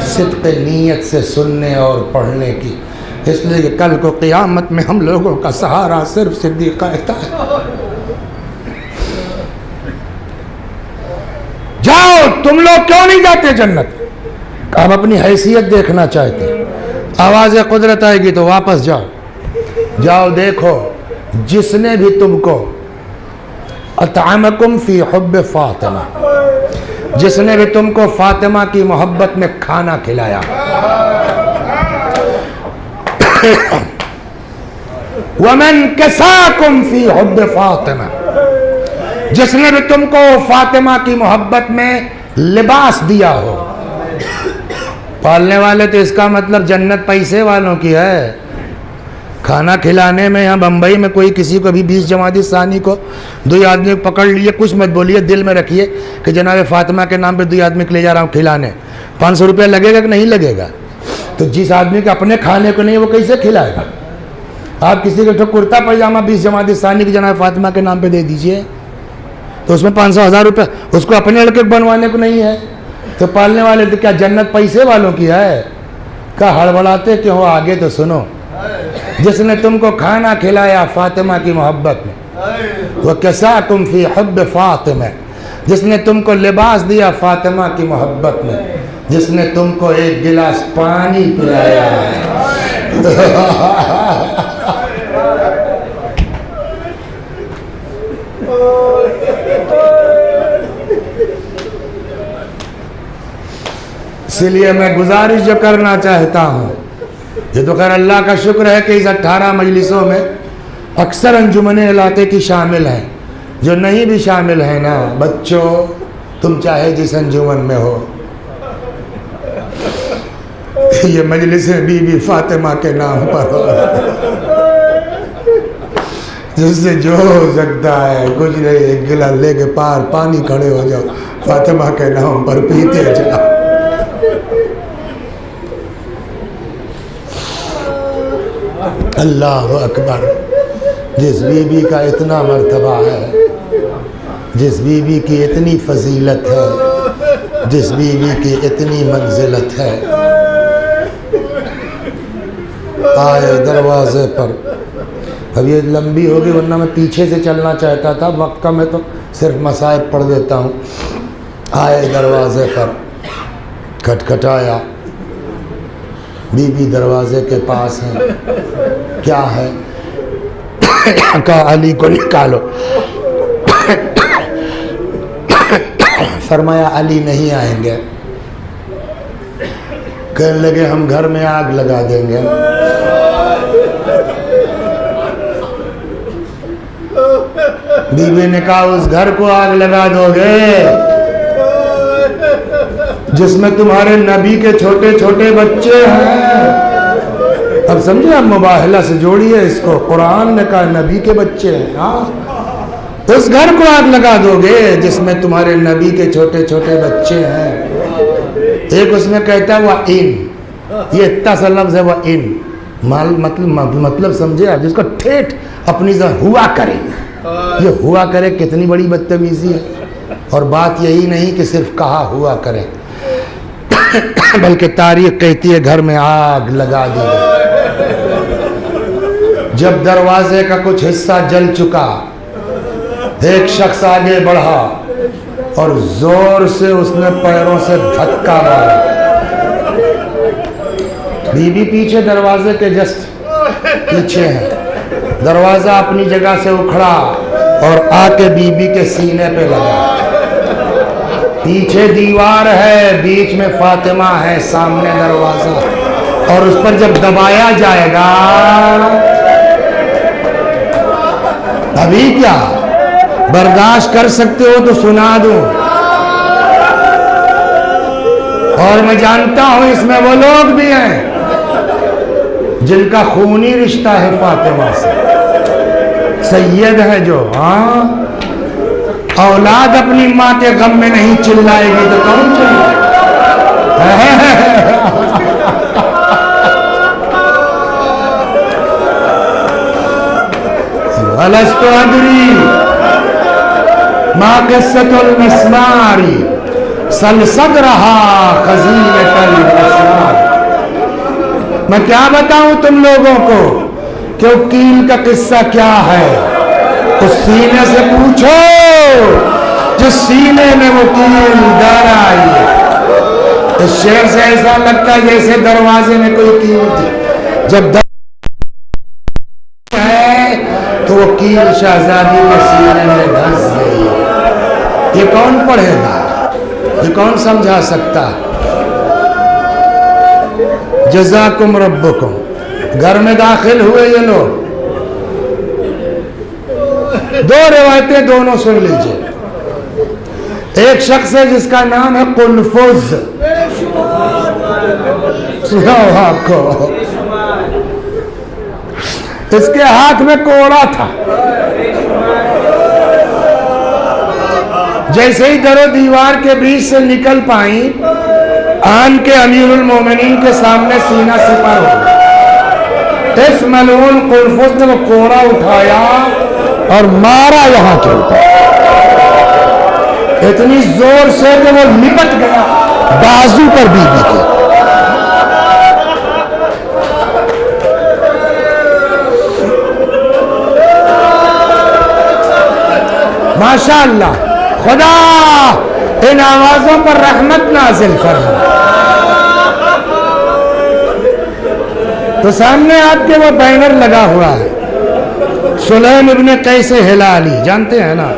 S1: صدق نیت سے سننے اور پڑھنے کی, اس لیے کہ کل کو قیامت میں ہم لوگوں کا سہارا صرف صدیقہ عطا ہے. جاؤ تم لوگ کیوں نہیں جاتے جنت, ہم اپنی حیثیت دیکھنا چاہتے ہیں. آواز قدرت آئے گی تو واپس جاؤ. جاؤ دیکھو جس نے بھی تم کو اطعمکم فی حب فاطمہ, جس نے بھی تم کو فاطمہ کی محبت میں کھانا کھلایا, ومن کساکم فی حب فاطمہ, جس نے بھی تم کو فاطمہ کی محبت میں لباس دیا ہو. پالنے والے تو اس کا مطلب جنت پیسے والوں کی ہے. کھانا کھلانے میں یہاں بمبئی میں کوئی کسی کو بھی 20 جمادی ثانی کو 2 آدمی کو پکڑ لیے, کچھ مت بولیے, دل میں رکھیے کہ جناب فاطمہ کے نام پہ 2 آدمی کو لے جا رہا ہوں کھلانے, 500 روپیہ لگے گا کہ نہیں لگے گا. تو جس آدمی کے اپنے کھانے کو نہیں وہ کیسے کھلائے گا. آپ کسی کو کرتا پاجامہ 20 جمادی ثانی کی جناب فاطمہ کے نام پہ دے دیجئے, تو اس میں 500-1000 روپیہ اس کو اپنے لڑکے بنوانے کو نہیں ہے. تو پالنے والے تو کیا جنت پیسے والوں کی ہے. کہا ہڑبڑاتے کیوں ہو, آگے تو سنو. جس نے تم کو کھانا کھلایا فاطمہ کی محبت میں, وَكَسَاكُمْ فِي حُبِّ فاطمہ, جس نے تم کو لباس دیا فاطمہ کی محبت میں, جس نے تم کو 1 گلاس پانی پلایا ہے. اسی لیے میں گزارش جو کرنا چاہتا ہوں، یہ تو خیر اللہ کا شکر ہے کہ اس 18 مجلسوں میں اکثر انجمن علاقے کی شامل ہیں، جو نہیں بھی شامل ہیں نا بچوں، تم چاہے جس انجمن میں ہو، یہ مجلس بی بی فاطمہ کے نام پر ہو، جس سے جو ہو سکتا ہے کچھ نہیں، ایک گلا لے کے پار پانی کھڑے ہو جاؤ، فاطمہ کے نام پر پیتے جاؤ۔ اللہ اکبر، جس بی بی کا اتنا مرتبہ ہے، جس بی بی کی اتنی فضیلت ہے، جس بی بی کی اتنی منزلت ہے، آئے دروازے پر۔ اب یہ لمبی ہوگی ورنہ میں پیچھے سے چلنا چاہتا تھا، وقت کا میں تو صرف مصائب پڑھ دیتا ہوں۔ آئے دروازے پر، کھٹکھٹایا، بی بی دروازے کے پاس ہیں، کیا ہے؟ کہا علی کو نکالو۔ فرمایا علی نہیں آئیں گے، کہنے لگے ہم گھر میں آگ لگا دیں گے۔ بی بی نے کہا اس گھر کو آگ لگا دو گے جس میں تمہارے نبی کے چھوٹے چھوٹے بچے ہیں؟ اب سمجھے، اب مباہلہ سے جوڑیے اس کو، قرآن نے کہا نبی کے بچے ہیں، ہاں اس گھر کو آگ لگا دو گے جس میں تمہارے نبی کے چھوٹے چھوٹے بچے ہیں۔ ایک اس میں کہتا ہے وَإِن، یہ اتنا سا لفظ ہے وَإِن، مطلب سمجھے آپ، جس کو ٹھیٹ اپنی ہوا کرے، یہ ہوا کرے کتنی بڑی بدتمیزی ہے، اور بات یہی نہیں کہ صرف کہا ہوا کرے، بلکہ تاریخ کہتی ہے گھر میں آگ لگا دی گئی۔ جب دروازے کا کچھ حصہ جل چکا، ایک شخص آگے بڑھا اور زور سے اس نے پیروں سے دھکا مارا۔ بی بی پیچھے دروازے کے جسٹ پیچھے ہے، دروازہ اپنی جگہ سے اکھڑا اور آ کے بی بی کے سینے پہ لگا۔ پیچھے دیوار ہے، بیچ میں فاطمہ ہے، سامنے دروازہ، اور اس پر جب دبایا جائے گا، ابھی کیا برداشت کر سکتے ہو تو سنا دوں، اور میں جانتا ہوں اس میں وہ لوگ بھی ہیں جن کا خونی رشتہ ہے فاطمہ سے، سید ہے جو، ہاں اولاد اپنی ماں کے غم میں نہیں چلائے گی تو کون چلائے؟ وَلَسْتُ أَدْرِي مَا قِصَّةُ الْمِسْمَارِ سَلْ صَدْرَهَا خَزِينَةَ الْأَسْرَارِ۔ میں کیا بتاؤں تم لوگوں کو کہ وکیل کا قصہ کیا ہے؟ اس سینے سے پوچھو جس سینے میں وکیل در آئی ہے۔ اس شعر سے ایسا لگتا ہے جیسے دروازے میں کوئی کیل تھی، جب ہے تو وکیل شہزادی کے سینے میں دھس گئی۔ یہ کون پڑھے گا؟ یہ کون سمجھا سکتا؟ جزاکم ربکم۔ گھر میں داخل ہوئے یہ لوگ، دو روایتیں دونوں سن لیجئے۔ ایک شخص ہے جس کا نام ہے قنفذ، سناؤ آپ کو، اس کے ہاتھ میں کوڑا تھا، جیسے ہی در و دیوار کے بیچ سے نکل پائیں، آن کے امیر المومنین کے سامنے سینہ سپر ہو گیا۔ اس ملعون قنفذ نے وہ کوڑا اٹھایا اور مارا یہاں کے اوپر، اتنی زور سے کہ وہ لپٹ گیا بازو پر بی بی کے۔ ماشاءاللہ، خدا ان آوازوں پر رحمت نازل فرما۔ تو سامنے آپ کے وہ بینر لگا ہوا ہے، سلیم ابن قیس ہلالی، جانتے ہیں نا؟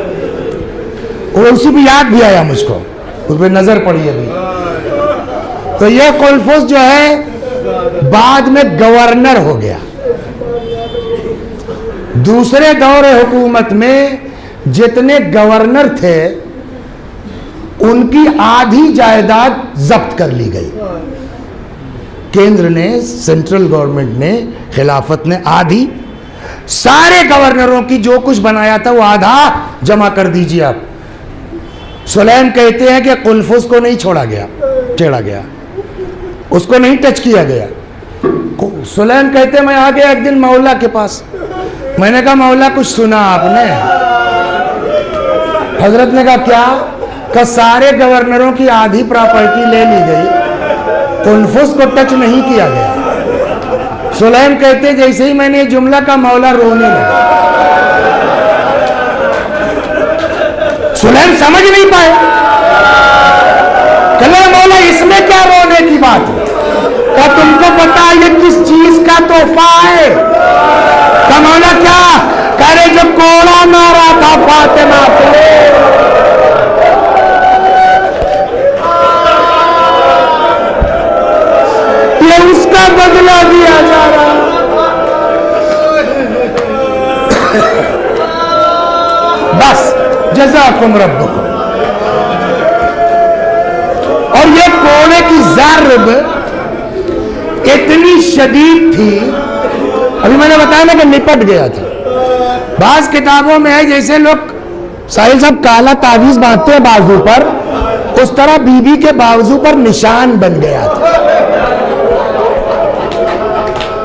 S1: وہ اسی بھی یاد بھی آیا مجھ کو، اس پہ نظر پڑی ابھی۔ تو یہ قلفز جو ہے بعد میں گورنر ہو گیا. دوسرے دور حکومت میں جتنے گورنر تھے ان کی آدھی جائیداد ضبط کر لی گئی. کیندر نے، سینٹرل گورنمنٹ نے، خلافت نے آدھی، سارے گورنروں کی جو کچھ بنایا تھا وہ آدھا جمع کر دیجیے آپ. سلیم کہتے ہیں کہ قلفز کو نہیں چھیڑا گیا، اس کو نہیں ٹچ کیا گیا. سلیم کہتے ہیں میں آ گیا ایک دن مولا کے پاس، میں نے کہا مولا کچھ سنا آپ نے؟ حضرت نے کہا کیا؟ کہ سارے گورنروں کی آدھی پراپرٹی لے لی گئی، قلفز کو ٹچ نہیں کیا گیا. سلیم کہتے جیسے ہی میں نے یہ جملہ کا مولا رونے لگا. سلیم سمجھ نہیں پائے کہ مولا اس میں کیا رونے کی بات ہے؟ کہ تم کو پتا یہ کس چیز کا تحفہ ہے؟ کہ مولا کیا؟ کہہ رہے جو کوڑا مارا تھا فاطمہ کو، یہ اس کا بدلہ دیا جا رہا. بس جزاکم ربکم. اور یہ کوڑے کی ضرب اتنی شدید تھی، ابھی میں نے بتایا نا کہ نپٹ گیا تھا. بعض کتابوں میں ہے جیسے لوگ ساحل صاحب کالا تعویذ باندھتے ہیں بازو پر، اس طرح بی بی کے بازو پر نشان بن گیا تھا.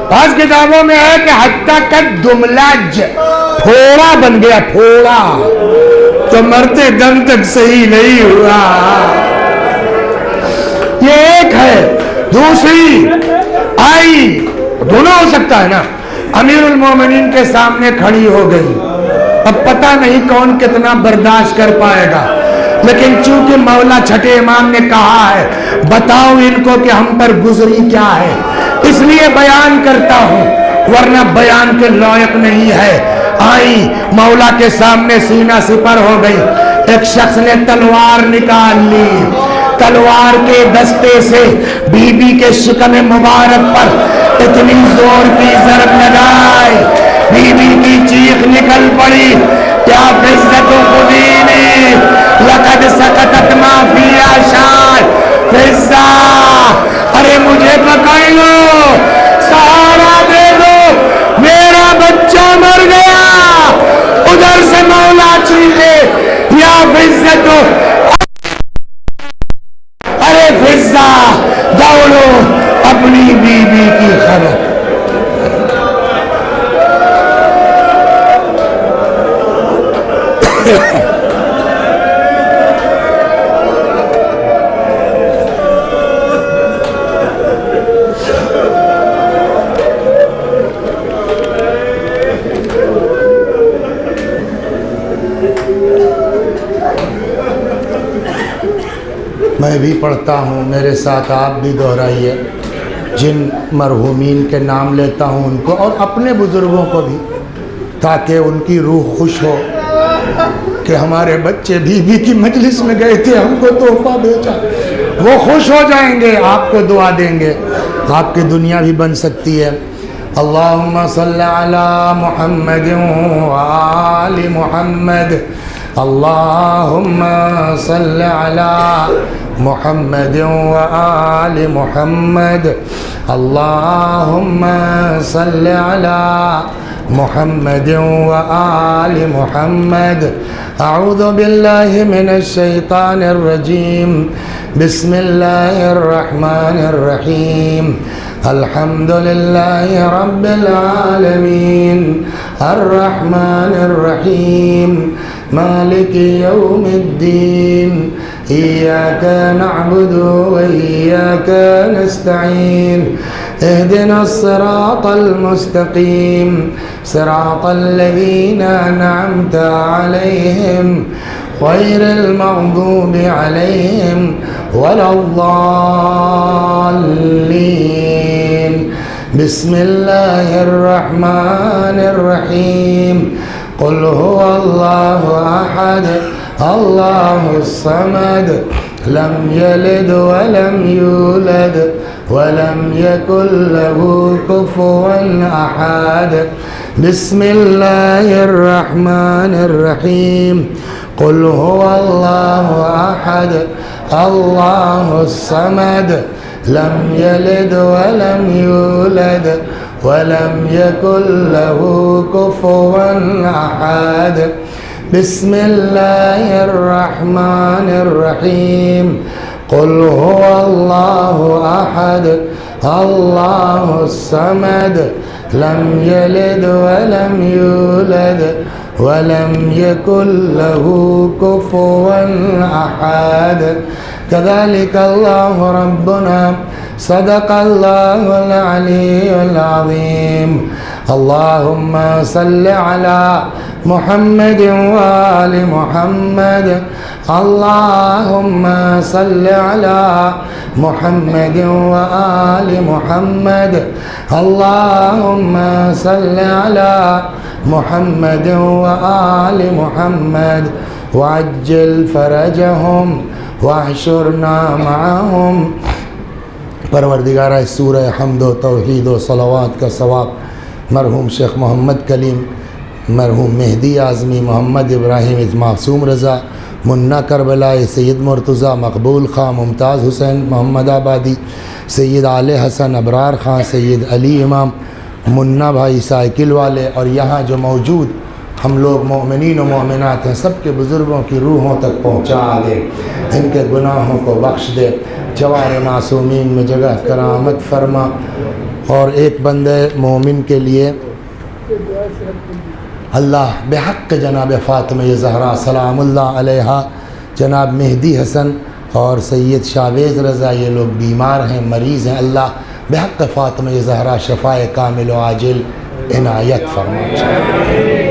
S1: بعض کتابوں میں ہے کہ حتیٰ کہ دملج پھوڑا بن گیا، پھوڑا تو مرتے دم تک صحیح نہیں ہوا. یہ ایک ہے. دوسری آئی، دونوں ہو سکتا ہے نا، امیر المومنین کے سامنے کھڑی ہو گئی. اب پتہ نہیں کون کتنا برداشت کر پائے گا، لیکن چونکہ مولا چھٹے امام نے کہا ہے بتاؤ ان کو کہ ہم پر گزری کیا ہے، اس لیے بیان کرتا ہوں، ورنہ بیان کے لائق نہیں ہے. آئی، مولا کے سامنے سینہ سپر ہو گئی. ایک شخص نے تلوار نکال لی، تلوار کے دستے سے بی بی کے شکم مبارک پر اتنی زور کی ضرب لگائی، بی بی کی چیخ نکل پڑی، کیا فزت و خدینی لقد سکتت ما فی آشان. فزا، ارے مجھے پکڑ لو، سہارا دے دو، میرا بچہ مر گیا. ادھر سے مولا چیخے یا فزت، ارے فزا دوڑو اپنی بی بی کی خبر. میں بھی پڑھتا ہوں، میرے ساتھ آپ بھی دہرائیے. جن مرحومین کے نام لیتا ہوں ان کو اور اپنے بزرگوں کو بھی، تاکہ ان کی روح خوش ہو کہ ہمارے بچے بی بی کی مجلس میں گئے تھے، ہم کو تحفہ بھیجا. وہ خوش ہو جائیں گے، آپ کو دعا دیں گے، آپ کی دنیا بھی بن سکتی ہے. اللہم صلی علی محمد وآل محمد. اللہم صلی علی محمد وآل محمد. اللہم صلی علی محمد وآل محمد. اعوذ باللہ من الشیطان الرجیم. بسم اللہ الرحمن الرحیم. الحمد للہ رب العالمین الرحمن الرحیم مالک یوم الدین. ایاک نعبد و ایاک نستعین. اهدنا الصراط المستقیم صراط الذین انعمت علیہم غیر المغضوب علیہم ولا الضالین. بسم اللہ الرحمن الرحیم. قل هو اللہ احد اللہ الصمد لم يلد ولم يولد ولم يكن له كفوا أحد. بسم الله الرحمن الرحيم. قل هو الله أحد الله الصمد لم يلد ولم يولد ولم يكن له كفوا أحد. بسم الله الرحمن الرحيم. قل هو الله أحد الله الصمد لم يلد ولم يولد ولم يكن له كفوا أحد. كذلك الله ربنا صدق الله العلي العظيم. اللهم صل على محمد وآل محمد. اللهم صل على محمد وآل محمد. اللهم صل على محمد وآل محمد وعجل فرجهم واحشرنا معهم. پروردگارہ سورہ حمد و توحید و صلوات کا ثواب مرحوم شیخ محمد کلیم، مرحوم مہدی اعظمی، محمد ابراہیم معصوم رضا، منا کربلا، سید مرتضیٰ، مقبول خان، ممتاز حسین محمد آبادی، سید علی حسن ابرار خان، سید علی امام، منا بھائی سائیکل والے، اور یہاں جو موجود ہم لوگ مومنین و مومنات ہیں، سب کے بزرگوں کی روحوں تک پہنچا دے، ان کے گناہوں کو بخش دے، جوار معصومین میں جگہ کرامت فرما. اور ایک بندے مومن کے لیے اللہ بحق جناب فاطمہ زہرا سلام اللہ علیہا، جناب مہدی حسن اور سید شاویز رضا، یہ لوگ بیمار ہیں، مریض ہیں، اللہ بحق فاطمہ زہرا شفاء کامل و عاجل عنایت فرما.